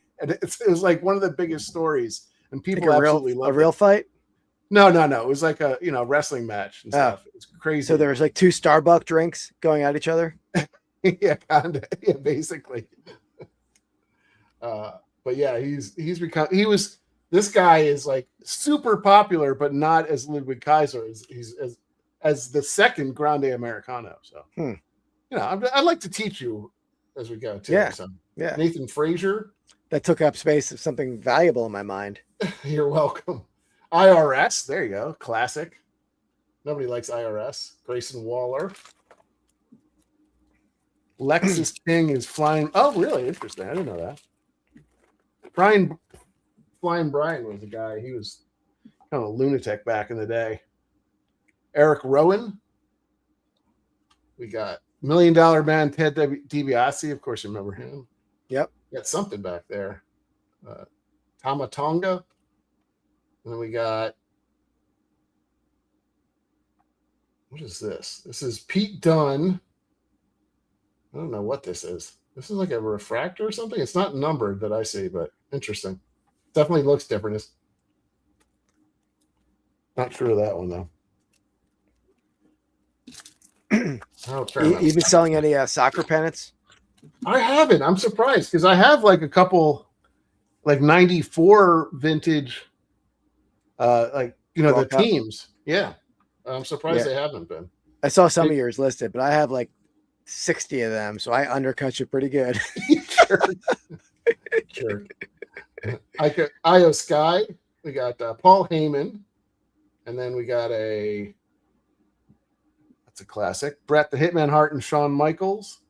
was like one of the biggest stories, and people absolutely loved it. A real fight? No. It was like a wrestling match and stuff. It's crazy. So there was like 2 Starbucks drinks going at each other. Yeah, kinda. Yeah, basically. But yeah, this guy is like super popular, but not as Ludwig Kaiser as the second Grande Americano. So I'd like to teach you as we go too. Yeah. So, yeah. Nathan Frazier. That took up space of something valuable in my mind. You're welcome. IRS. There you go. Classic. Nobody likes IRS. Grayson Waller. Lexus King is flying. Oh, really? Interesting. I didn't know that. Flying Brian was the guy. He was kind of a lunatic back in the day. Eric Rowan. We got $1 Million Man Ted DiBiase. Of course, you remember him. Yep. Got something back there. Tamatonga. And then we got, what is this? This is Pete Dunn. I don't know what this is. This is like a refractor or something. It's not numbered that I see, but interesting. Definitely looks different. It's not sure of that one, though. You been selling any soccer pennants? I haven't. I'm surprised because I have like a couple, like 94 vintage, the World Cup. teams. Yeah. I'm surprised they haven't been. I saw some of yours listed, but I have like 60 of them, so I undercut you pretty good. Sure. Io Sky. We got Paul Heyman. And then we got that's a classic. Bret the Hitman Hart and Shawn Michaels.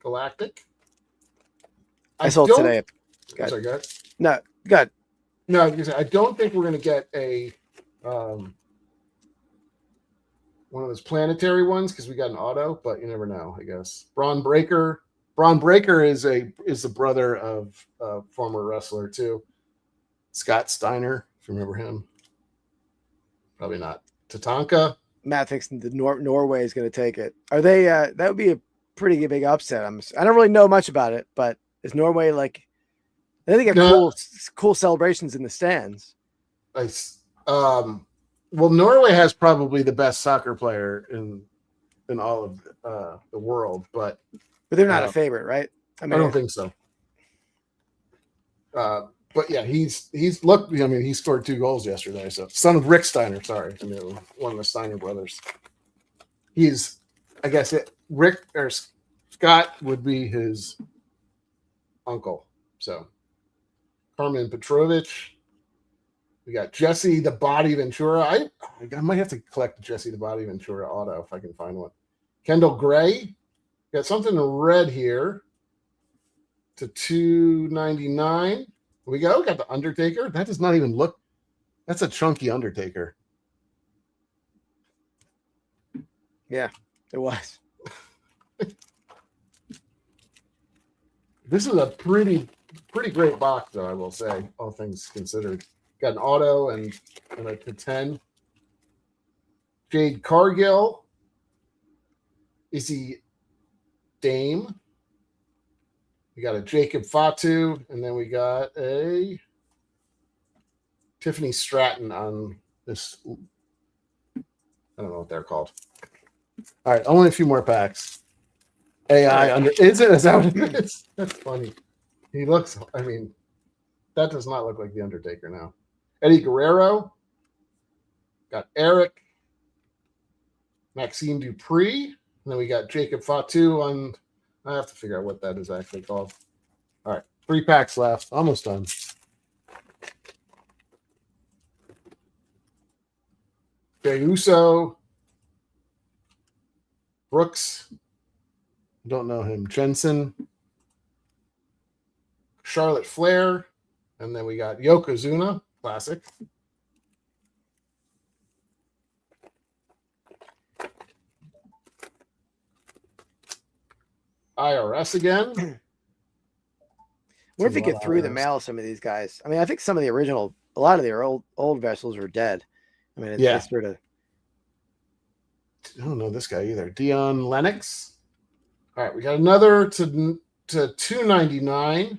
Galactic. I sold today. Sorry, go ahead. No, good. No, I don't think we're going to get a one of those planetary ones because we got an auto, but you never know, I guess. Braun Breaker. Braun Breaker is the brother of a former wrestler too. Scott Steiner, if you remember him. Probably not. Tatanka. Matt thinks the Norway is going to take it. Are they? That would be a pretty big upset. I don't really know much about it, but is Norway like? They got cool celebrations in the stands. Nice. Well, Norway has probably the best soccer player in all of the world, but they're not a favorite, right? I don't think so. But yeah, he's looked. I mean, he scored 2 goals yesterday. So, son of Rick Steiner. Sorry, one of the Steiner brothers. He's, I guess, Rick or Scott would be his uncle. So, Carmen Petrovich. We got Jesse the Body Ventura. I might have to collect Jesse the Body Ventura auto if I can find one. Kendall Gray. Got something red here to $299. We got the Undertaker. That does not even look. That's a chunky Undertaker. Yeah, it was. This is a pretty great box, though, I will say, all things considered. Got an auto and a 10. Jade Cargill. Izzy Dame. We got a Jacob Fatu, and then we got a Tiffany Stratton on this. I don't know what they're called. All right, only a few more packs. AI under is it? Is that what it is? That's funny. He looks. I mean, that does not look like the Undertaker now. Eddie Guerrero. Got Eric. Maxine Dupree. And then we got Jacob Fatu on. I have to figure out what that is actually called. All right, 3 packs left. Almost done. Jey Uso. Brooks. Don't know him. Jensen. Charlotte Flair. And then we got Yokozuna. Classic. IRS again. What if you get through the mail some of these guys? I mean, I think some of the original a lot of their old vessels are dead. I mean, it's sort of. I don't know this guy either. Dion Lennox. All right, we got another to $2.99.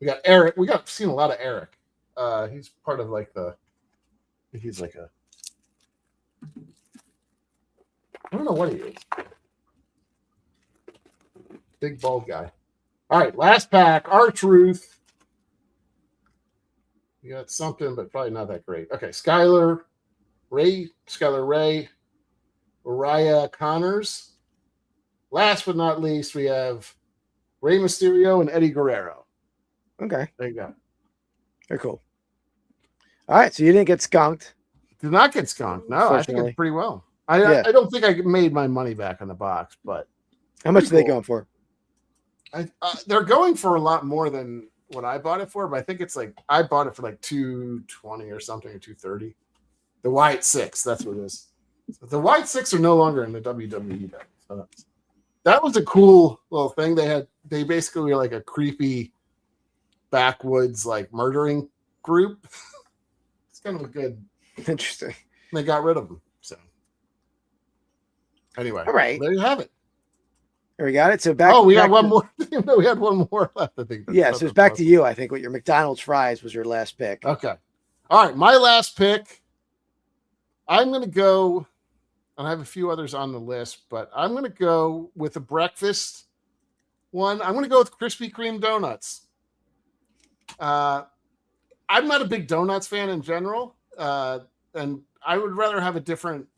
We got Eric. We got seen a lot of Eric. He's part of like he's like a. I don't know what he is. Big bald guy. All right, last pack. R-Truth. You got something, but probably not that great. Okay, Skylar Ray, Mariah Connors. Last but not least, we have Rey Mysterio and Eddie Guerrero. Okay. There you go. Very cool. All right, so you didn't get skunked. Did not get skunked. No, I think it's pretty well. I don't think I made my money back on the box, but how much are they going for? They're going for a lot more than what I bought it for, but I think it's like I bought it for like $220 or something, or $230. The White Six, that's what it is. The White Six are no longer in the WWE. So that was a cool little thing. They basically were like a creepy backwoods like murdering group. It's kind of a good. Interesting. They got rid of them. So anyway, all right, there you have it. There we got it. So back. Oh, we got one more. No, we had one more left. I think. Yeah, so it's back to you. I think with your McDonald's fries was your last pick. Okay. All right, my last pick. I'm going to go, and I have a few others on the list, but I'm going to go with a breakfast one. I'm going to go with Krispy Kreme donuts. I'm not a big donuts fan in general, and I would rather have a different,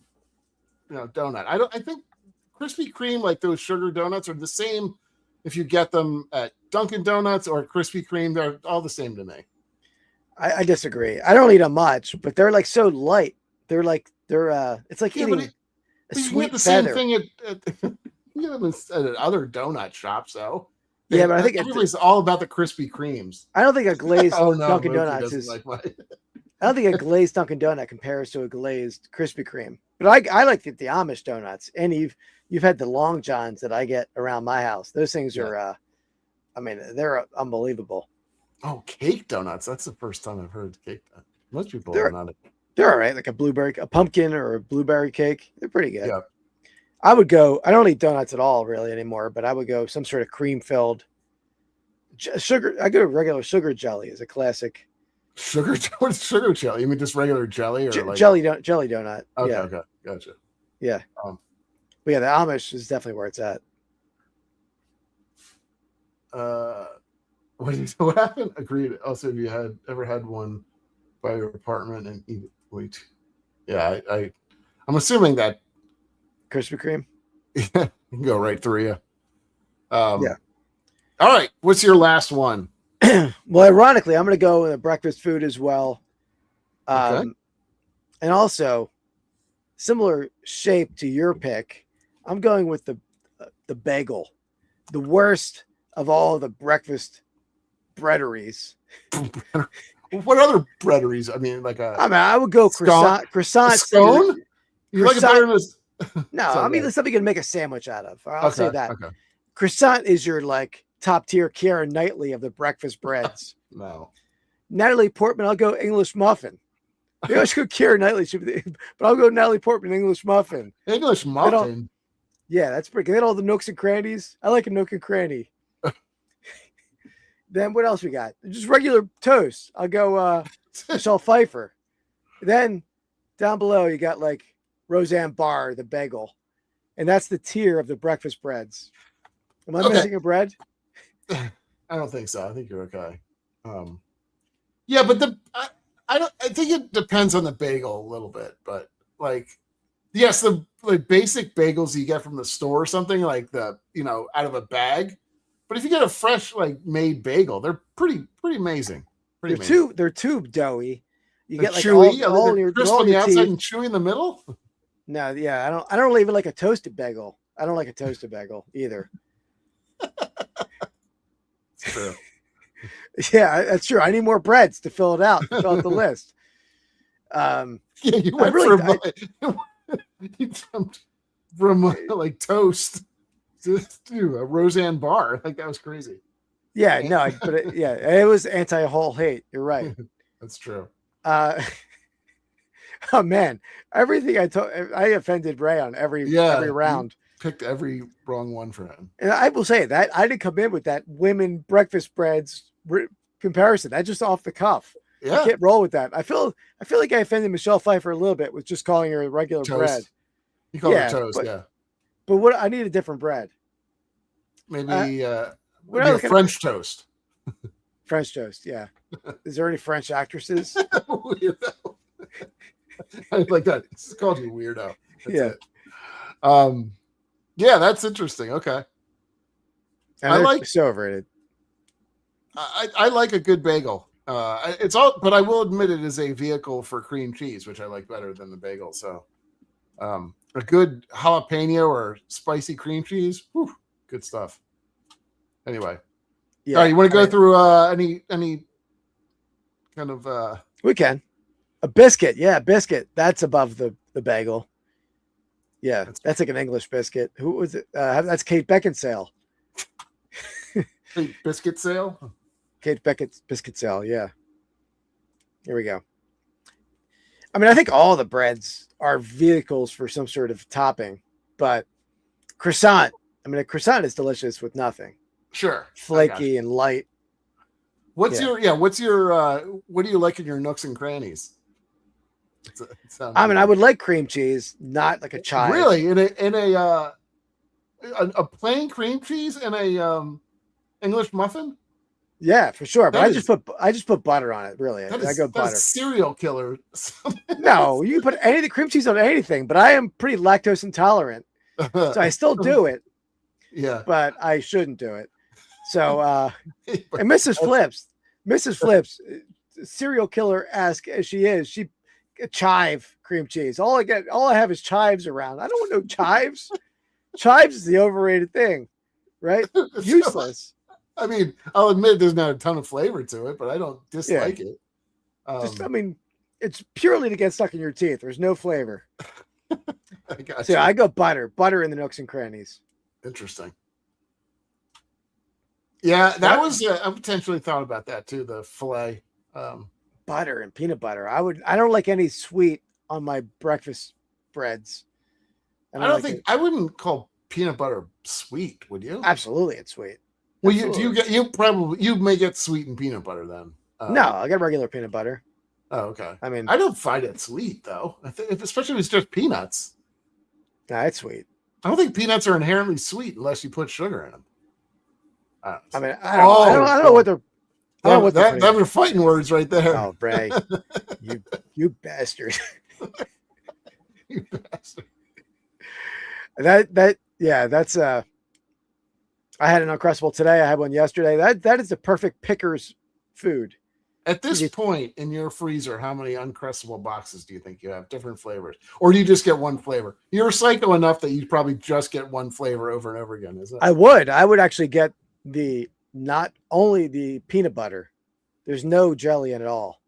donut. I think Krispy Kreme, like those sugar donuts, are the same if you get them at Dunkin' Donuts or Krispy Kreme. They're all the same to me. I disagree. I don't eat them much, but they're like so light. They're it's like eating a sweet the feather. Same thing at other donut shops, though. Yeah, but I think everybody's all about the Krispy Kremes. I don't think a glazed Dunkin' Mookie Donuts is. Like I don't think a glazed Dunkin' Donut compares to a glazed Krispy Kreme. But I like the Amish donuts, and you've had the Long Johns that I get around my house. Those things are, they're unbelievable. Oh, cake donuts! That's the first time I've heard cake donuts. Most people are not. They're all right, like a pumpkin or a blueberry cake. They're pretty good. Yeah. I would go. I don't eat donuts at all really anymore, but I would go some sort of cream filled sugar. I go regular sugar jelly as a classic. What's sugar jelly? You mean just regular jelly or like jelly donut? Okay, yeah. Okay, gotcha. Yeah. But yeah, the Amish is definitely where it's at. What happened? Agreed. Also, have you ever had one by your apartment and eat it? Wait. Yeah, I'm assuming that Krispy Kreme. Yeah, can go right through you. Yeah. All right. What's your last one? Well, ironically, I'm going to go with a breakfast food as well. Okay. And also, similar shape to your pick, I'm going with the bagel, the worst of all the breakfast breaderies. What other breaderies? I mean, I would go croissant scone. You like it better than No, I mean, something you can make a sandwich out of. I'll say that. Okay. Croissant is your top tier Keira Knightley of the breakfast breads. No. Natalie Portman, I'll go English muffin. Maybe I should go Keira Knightley, but I'll go Natalie Portman English muffin. English muffin. Yeah, that's pretty good. They got all the nooks and crannies. I like a nook and cranny. Then what else we got? Just regular toast. I'll go Michelle Pfeiffer. Then down below you got Roseanne Barr, the bagel. And that's the tier of the breakfast breads. Am I missing a bread? I don't think so. I think you're okay. Yeah, but I think it depends on the bagel a little bit, but yes, the basic bagels you get from the store or something out of a bag. But if you get a fresh made bagel, they're pretty amazing. They're too doughy. You get chewy, all your crisp on the outside and chewy in the middle. No, yeah, I don't even like a toasted bagel. I don't like a toasted bagel either. It's true. Yeah, that's true. I need more breads to fill it out, to fill out the list. Yeah, you went you jumped from toast to a Roseanne Barr. That was crazy. Yeah, no, it was anti-whole hate. You're right. That's true. Oh man, everything I offended Ray on every round. Picked every wrong one for him. And I will say that I didn't come in with that women breakfast breads comparison. That's just off the cuff. Yeah. I can't roll with that. I feel like I offended Michelle Pfeiffer a little bit with just calling her a regular Toast. bread. You call it toast, But what I need a different bread. Maybe French toast. French toast, yeah. Is there any French actresses? Weirdo. I like that. It's called you weirdo. That's it. Yeah, that's interesting. Okay. And I like so overrated. I like a good bagel. But I will admit it is a vehicle for cream cheese, which I like better than the bagel. So, a good jalapeno or spicy cream cheese, good stuff. Anyway, all right, you want to go through any kind of? We can. A biscuit, biscuit. That's above the bagel. Yeah, that's like an English biscuit. Who was it? That's Kate Beckinsale. Kate Biscuitsale? Kate Beckett's Biscuitsale, yeah. Here we go. I mean, I think all the breads are vehicles for some sort of topping, but croissant. I mean, a croissant is delicious with nothing. Sure. Flaky and light. What do you like in your nooks and crannies? I would like cream cheese, not like a chive. Really? In a plain cream cheese and a English muffin? Yeah, for sure. But I just put butter on it. Really, I go butter. Serial killer. No, you can put anything cream cheese on anything. But I am pretty lactose intolerant, so I still do it. Yeah, but I shouldn't do it. So, and Mrs. Flips, serial killer-esque as she is, she chive cream cheese. All I have is chives around. I don't want no chives. Chives is the overrated thing, right? Useless. I mean, I'll admit there's not a ton of flavor to it, but I don't dislike it. It's purely to get stuck in your teeth. There's no flavor. I got so I go butter in the nooks and crannies. Interesting. Yeah, that was I potentially thought about that too. The filet, butter and peanut butter. I don't like any sweet on my breakfast breads. I wouldn't call peanut butter sweet, would you? Absolutely, it's sweet. Well, you may get sweet in peanut butter then. No, I got regular peanut butter. Oh, okay. I mean, I don't find it sweet though. Especially if it's just peanuts. Nah, it's sweet. I don't think peanuts are inherently sweet unless you put sugar in them. I don't know what they're. That were fighting words right there. Oh, Bray, you bastard! You bastard. That's I had an Uncrustable today. I had one yesterday. That is the perfect picker's food. At this point in your freezer, how many Uncrustable boxes do you think you have? Different flavors, or do you just get one flavor? You're psycho enough that you probably just get one flavor over and over again, is it? I would actually get not only the peanut butter. There's no jelly in it all.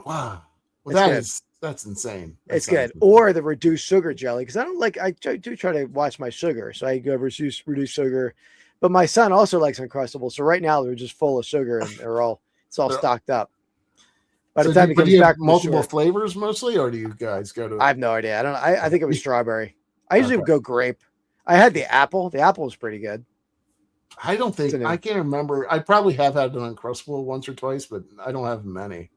Wow. Well, that's insane. It's good. Or the reduced sugar jelly. Because I do try to watch my sugar. So I go reduced sugar. But my son also likes Uncrustables. So right now they're just full of sugar and it's all stocked up. By the time he comes back, multiple flavors mostly, or do you guys go to? I have no idea. I think it was strawberry. I usually would go grape. I had the apple. The apple was pretty good. I can't remember. I probably have had an Uncrustable once or twice, but I don't have many.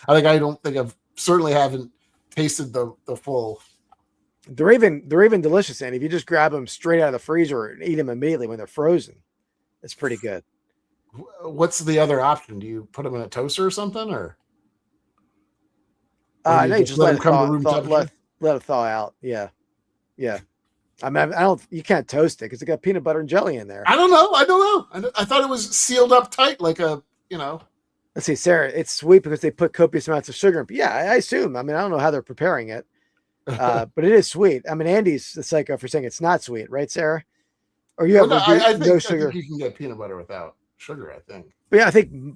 I don't think I've certainly haven't tasted the full. They're even delicious, and if you just grab them straight out of the freezer and eat them immediately when they're frozen, it's pretty good. What's the other option? Do you put them in a toaster or something, or? No, you just let it thaw out. Yeah. I mean, you can't toast it because it got peanut butter and jelly in there. I don't know. I thought it was sealed up tight, like a. Let's see, Sarah. It's sweet because they put copious amounts of sugar in. Yeah, I assume. I mean, I don't know how they're preparing it, but it is sweet. I mean, Andy's the psycho for saying it's not sweet, right, Sarah? Or you have no sugar? I think you can get peanut butter without sugar. I think. But yeah,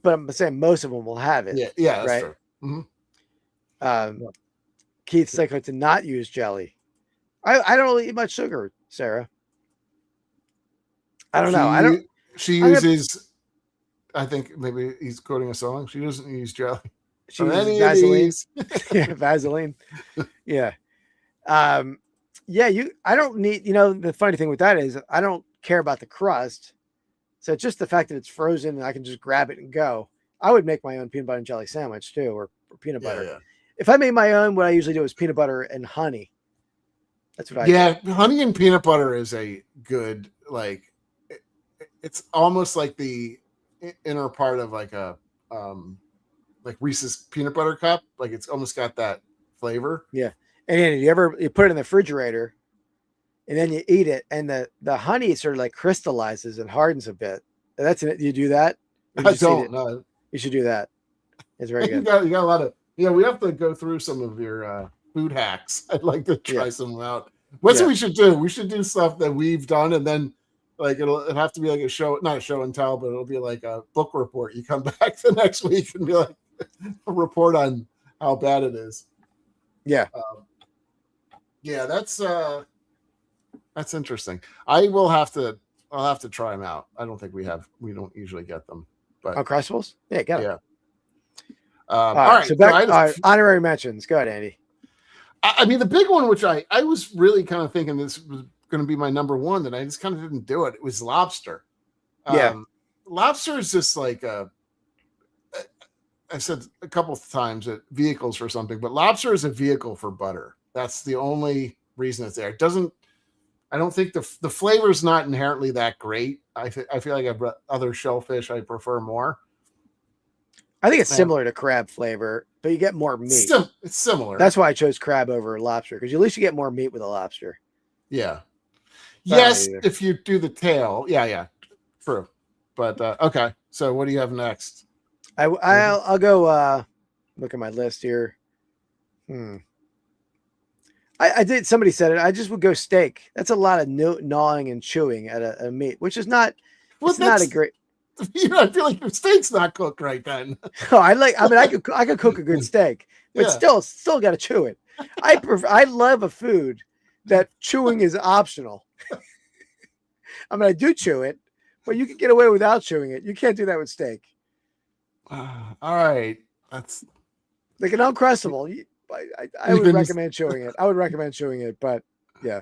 but I'm saying most of them will have it. Yeah, that's right. True. Mm-hmm. Keith's psycho to not use jelly. I don't really eat much sugar, Sarah. I don't know. She uses. I think maybe he's quoting a song. She doesn't use jelly. She uses Vaseline. Yeah, Vaseline. Yeah. I don't need, the funny thing with that is I don't care about the crust. So just the fact that it's frozen and I can just grab it and go. I would make my own peanut butter and jelly sandwich too, or peanut butter. Yeah. If I made my own, what I usually do is peanut butter and honey. That's what I do. Yeah, honey and peanut butter is a good, it's almost like the inner part of like a like Reese's peanut butter cup. Like it's almost got that flavor. Yeah. And then you put it in the refrigerator and then you eat it and the honey sort of like crystallizes and hardens a bit. That's it. You do that? I don't know. You should do that. It's very good. You got a lot of, we have to go through some of your food hacks. I'd like to try some out. What we should do? We should do stuff that we've done, and then like it'll have to be like a show, not a show and tell, but it'll be like a book report. You come back the next week and be like a report on how bad it is. Yeah. That's interesting. I'll have to try them out. I don't think we don't usually get them, but Uncrustables? Yeah, got it. Yeah. All right. So back honorary mentions. Go ahead, Andy. I mean, the big one, which I was really kind of thinking this was going to be my number one, that I just kind of didn't do it. It was lobster. Lobster is just like I said a couple of times at vehicles for something, but lobster is a vehicle for butter. That's the only reason it's there. It doesn't. I don't think the flavor is not inherently that great. I feel like I've other shellfish I prefer more. I think it's similar to crab flavor, but you get more meat. It's similar. That's why I chose crab over lobster, because at least you get more meat with a lobster. Yeah. Yes, if you do the tail. Yeah, true. But okay. So what do you have next? I'll go look at my list here. I did. Somebody said it. I just would go steak. That's a lot of gnawing and chewing at a meat, which is not. Well, not a great. I feel like your steak's not cooked right then. Oh, I could cook a good steak, but still got to chew it. I love a food that chewing is optional. I do chew it, but you can get away without chewing it. You can't do that with steak. All right, that's like an Uncrustable. I would recommend chewing it. I would recommend chewing it, but yeah.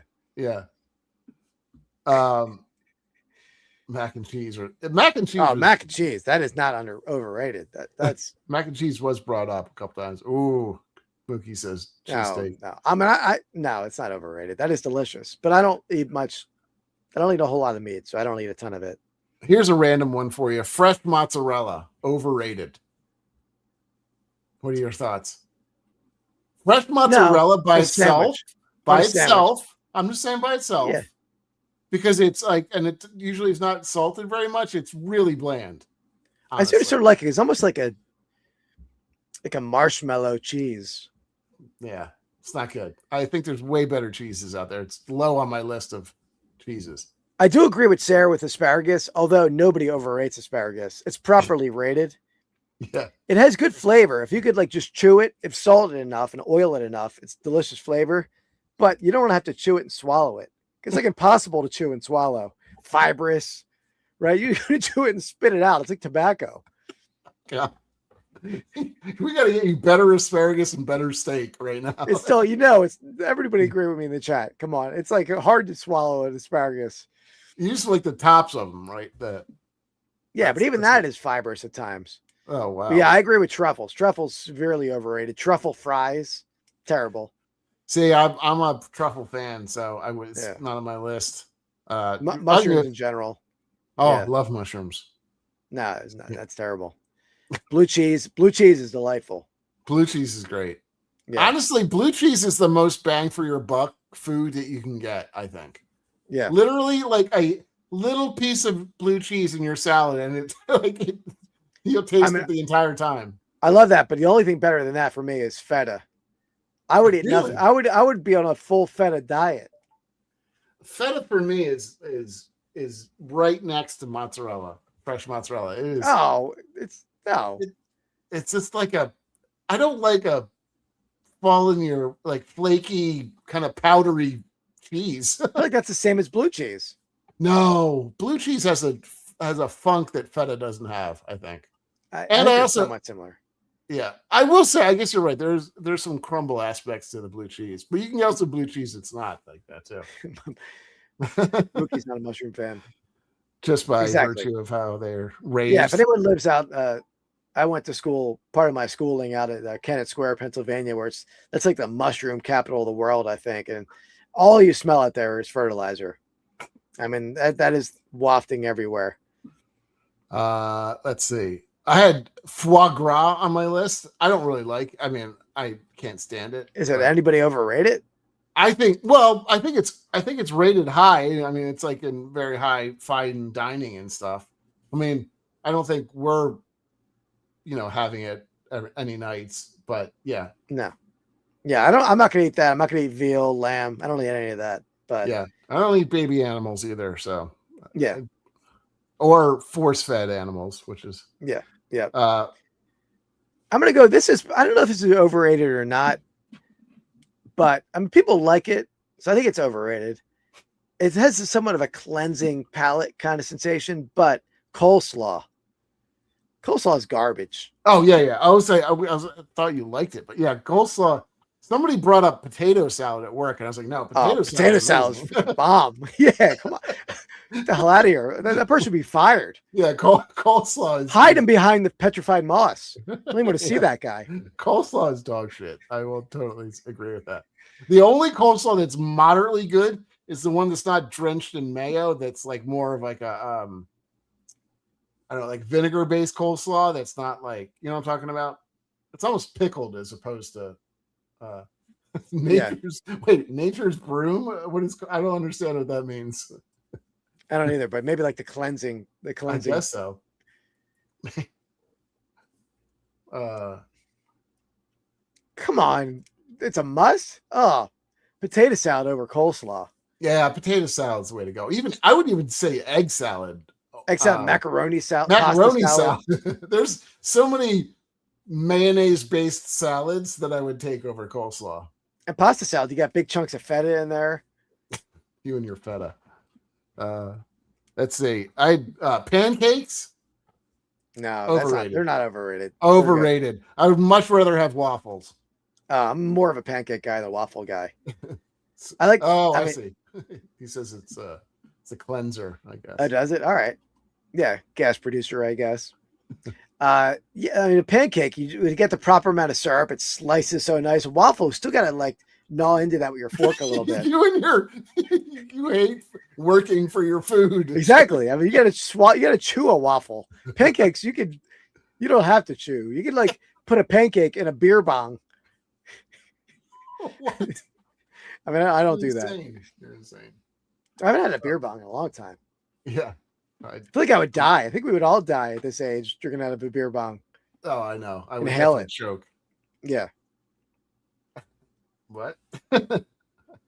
Mac and cheese. Oh, mac and cheese. That is not overrated. That's mac and cheese was brought up a couple times. Ooh, Mookie says cheesesteak. No. No, it's not overrated. That is delicious, but I don't eat much. I don't eat a whole lot of meat, so I don't eat a ton of it. Here's a random one for you. Fresh mozzarella, overrated. What are your thoughts? Fresh mozzarella by itself. I'm just saying by itself. Yeah. Because it's like, and it usually is not salted very much. It's really bland. Honestly. I sort of like it. It's almost like a marshmallow cheese. Yeah, it's not good. I think there's way better cheeses out there. It's low on my list of cheeses. I do agree with Sarah with asparagus, although nobody overrates asparagus. It's properly rated. Yeah. It has good flavor. If you could just chew it, if salted enough and oil it enough, it's delicious flavor, but you don't want to have to chew it and swallow it. It's like impossible to chew and swallow. Fibrous, right? You chew it and spit it out. It's like tobacco. Yeah. We got to get you better asparagus and better steak right now. It's still, it's everybody agree with me in the chat. Come on. It's like hard to swallow an asparagus. You just like the tops of them, right? But even that is fibrous at times. Oh, wow. But yeah, I agree with truffles. Truffles severely overrated. Truffle fries, terrible. See, I'm a truffle fan, so it's not on my list. Mushrooms in general. Oh, love mushrooms. No, it's not. That's terrible. Blue cheese. Blue cheese is delightful. Blue cheese is great. Yeah. Honestly, blue cheese is the most bang for your buck food that you can get, I think. Yeah. Literally like a little piece of blue cheese in your salad, and it's like you'll taste it the entire time. I love that, but the only thing better than that for me is feta. I would eat nothing. I would be on a full feta diet. Feta for me is right next to mozzarella, fresh mozzarella. It is. Oh, it's just like I don't like a fall in your like flaky kind of powdery cheese. I feel like that's the same as blue cheese. No, blue cheese has a funk that feta doesn't have, I think. I also somewhat similar. Yeah, I will say, I guess you're right. There's some crumble aspects to the blue cheese, but you can get also blue cheese that's not like that too. Mookie's not a mushroom fan. Just by virtue of how they're raised. Yeah, if anyone lives out, I went to school, part of my schooling out at Kennett Square, Pennsylvania, where that's like the mushroom capital of the world, I think. And all you smell out there is fertilizer. I mean, that is wafting everywhere. Let's see. I had foie gras on my list. I don't really like. I mean, I can't stand it. Is it anybody overrated? I think it's rated high. I mean, it's like in very high fine dining and stuff. I mean, I don't think we're, having it any nights, but yeah. No. Yeah, I'm not gonna eat that. I'm not gonna eat veal, lamb. I don't eat any of that. But yeah, I don't eat baby animals either. So yeah. Or force-fed animals, which is yeah. I'm gonna go. I don't know if this is overrated or not, but I mean, people like it, so I think it's overrated. It has somewhat of a cleansing palate kind of sensation, but coleslaw is garbage. Oh yeah. I thought you liked it, but yeah, coleslaw. Somebody brought up potato salad at work, and I was like, "No, potato salad is bomb." Yeah, come on, get the hell out of here. That person should be fired. Yeah, coleslaw is hide him behind the petrified moss. I don't even want to see that guy. Coleslaw is dog shit. I will totally agree with that. The only coleslaw that's moderately good is the one that's not drenched in mayo. That's like more of like a I don't know, like vinegar based coleslaw. That's not like, you know what I'm talking about. It's almost pickled as opposed to. Nature's broom. What is? I don't understand what that means. I don't either, but maybe like the cleansing. I guess so. Come on, it's a must. Oh, potato salad over coleslaw. Yeah, potato salad's the way to go. Even I would even say egg salad. Macaroni salad. Macaroni salad. There's so many mayonnaise-based salads that I would take over coleslaw. And pasta salad, you got big chunks of feta in there. You and your feta. Let's see. Pancakes. No, they're not overrated. Overrated. I would much rather have waffles. I'm more of a pancake guy than a waffle guy. I like. I see. He says it's a cleanser, I guess. Oh, does it? All right. Yeah, gas producer, I guess. Yeah, I mean, a pancake, you get the proper amount of syrup. It slices so nice. A waffle, still got to like gnaw into that with your fork a little bit. You hate working for your food. Exactly. I mean, you got to chew a waffle. Pancakes, you don't have to chew. You could like put a pancake in a beer bong. What? I mean, I don't do that. You're insane. I haven't had a beer bong in a long time. Yeah. I feel like I would die. I think we would all die at this age drinking out of a beer bong. Oh, I know. I would inhale it. Choke. Yeah. What?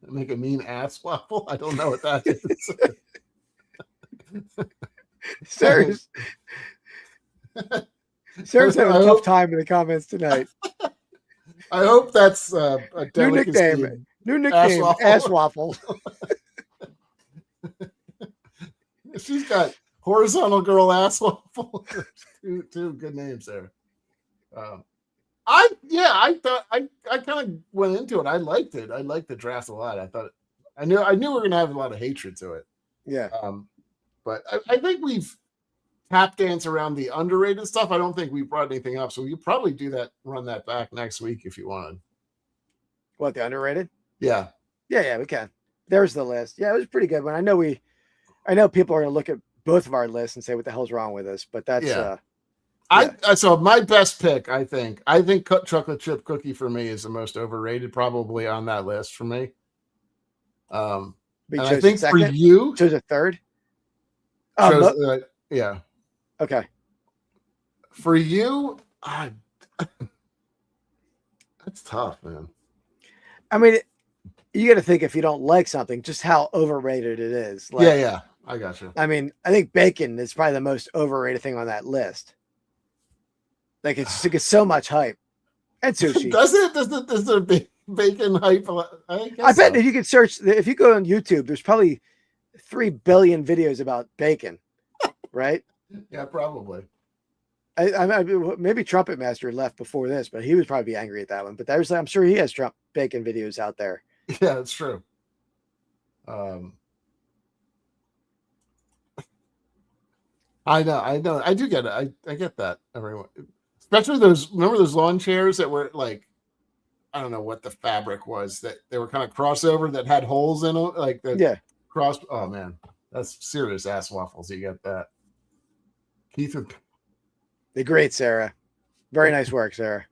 Make a mean ass waffle? I don't know what that is. Sarah's having a tough time in the comments tonight. I hope that's a new nickname, ass waffle. She's got horizontal girl ass waffle. two good names there. I thought I kind of went into it. I liked it. I liked the draft a lot. I knew we were gonna have a lot of hatred to it. Yeah. But I think we've tap dance around the underrated stuff. I don't think we brought anything up, so we could probably run that back next week if you wanted. What, the underrated? Yeah. Yeah, we can. There's the list. Yeah, it was a pretty good one. I know people are going to look at both of our lists and say, what the hell's wrong with us? But that's, so my best pick, I think chocolate chip cookie for me is the most overrated, probably on that list for me. And I think for you, chose a third. Yeah. Okay. For you, that's tough, man. I mean, you got to think, if you don't like something, just how overrated it is. Like, yeah. I got you. I mean, I think bacon is probably the most overrated thing on that list. Like, it gets so much hype. And sushi. Does it? Does there bacon hype? I bet if you could search, if you go on YouTube, there's probably 3 billion videos about bacon, right? Yeah, probably. Maybe Trumpet Master left before this, but he would probably be angry at that one. But I'm sure he has Trump bacon videos out there. Yeah, that's true. I know. I do get it. I get that. Everyone, especially remember those lawn chairs that were like, I don't know what the fabric was, that they were kind of crossover that had holes in them, like the cross. Oh man, that's serious ass waffles. You get that, Keith. The great Sarah. Very nice work, Sarah.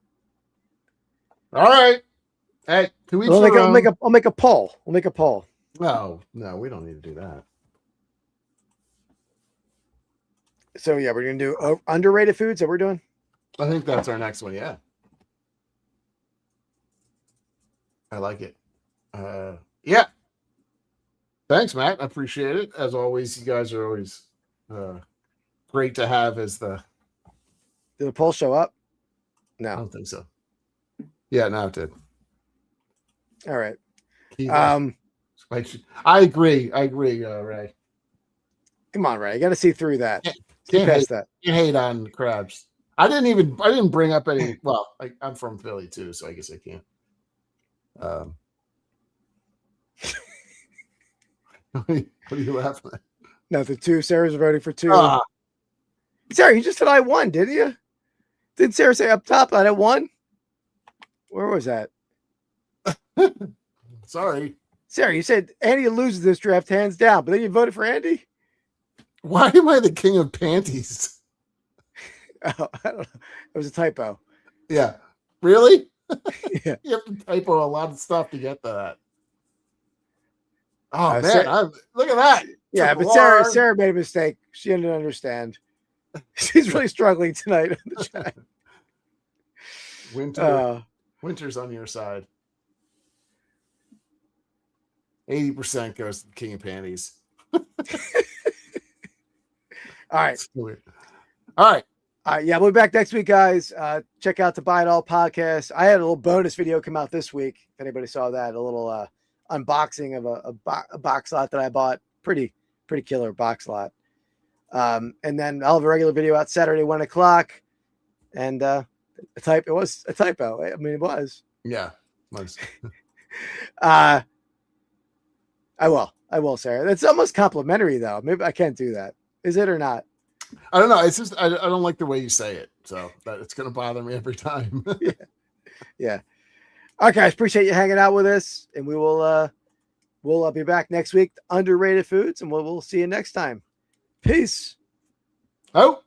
All right. Hey, I'll make a poll. We'll make a poll. No, we don't need to do that. So yeah, we're gonna do underrated foods that we're doing. I think that's our next one. Yeah, I like it. Yeah. Thanks, Matt. I appreciate it. As always, you guys are always great to have. Did the poll show up? No, I don't think so. Yeah, no, it did. All right. I agree, Ray. Come on, Ray. You got to see through that. Can't hate on crabs. I didn't bring up any. Well, I'm from Philly too, so I guess I can't. What are you laughing at? Nothing. 2. Sarah's voting for 2. Sarah, you just said I won, didn't you? Didn't Sarah say up top that I won? Where was that? Sorry. Sarah, you said Andy loses this draft hands down, but then you voted for Andy? Why am I the king of panties? Oh, I don't know. It was a typo. Yeah. Really? Yeah. You have to typo a lot of stuff to get to that. Oh, man. Look at that. Yeah, but Sarah made a mistake. She didn't understand. She's really struggling tonight on the chat. Winter's on your side. 80% goes to the king of panties. All right. All right. Yeah, we'll be back next week, guys. Check out the Buy It All podcast. I had a little bonus video come out this week. If anybody saw that, a little unboxing of a box lot that I bought. Pretty killer box lot. And then I'll have a regular video out Saturday, 1:00. And it was a typo. I mean, it was. Yeah. Nice. I will, Sarah. That's almost complimentary, though. Maybe I can't do that. Is it or not? I don't know. It's just I don't like the way you say it, so it's going to bother me every time. Yeah. All right, guys. Appreciate you hanging out with us, and we'll be back next week. Underrated foods, and we'll see you next time. Peace. Oh.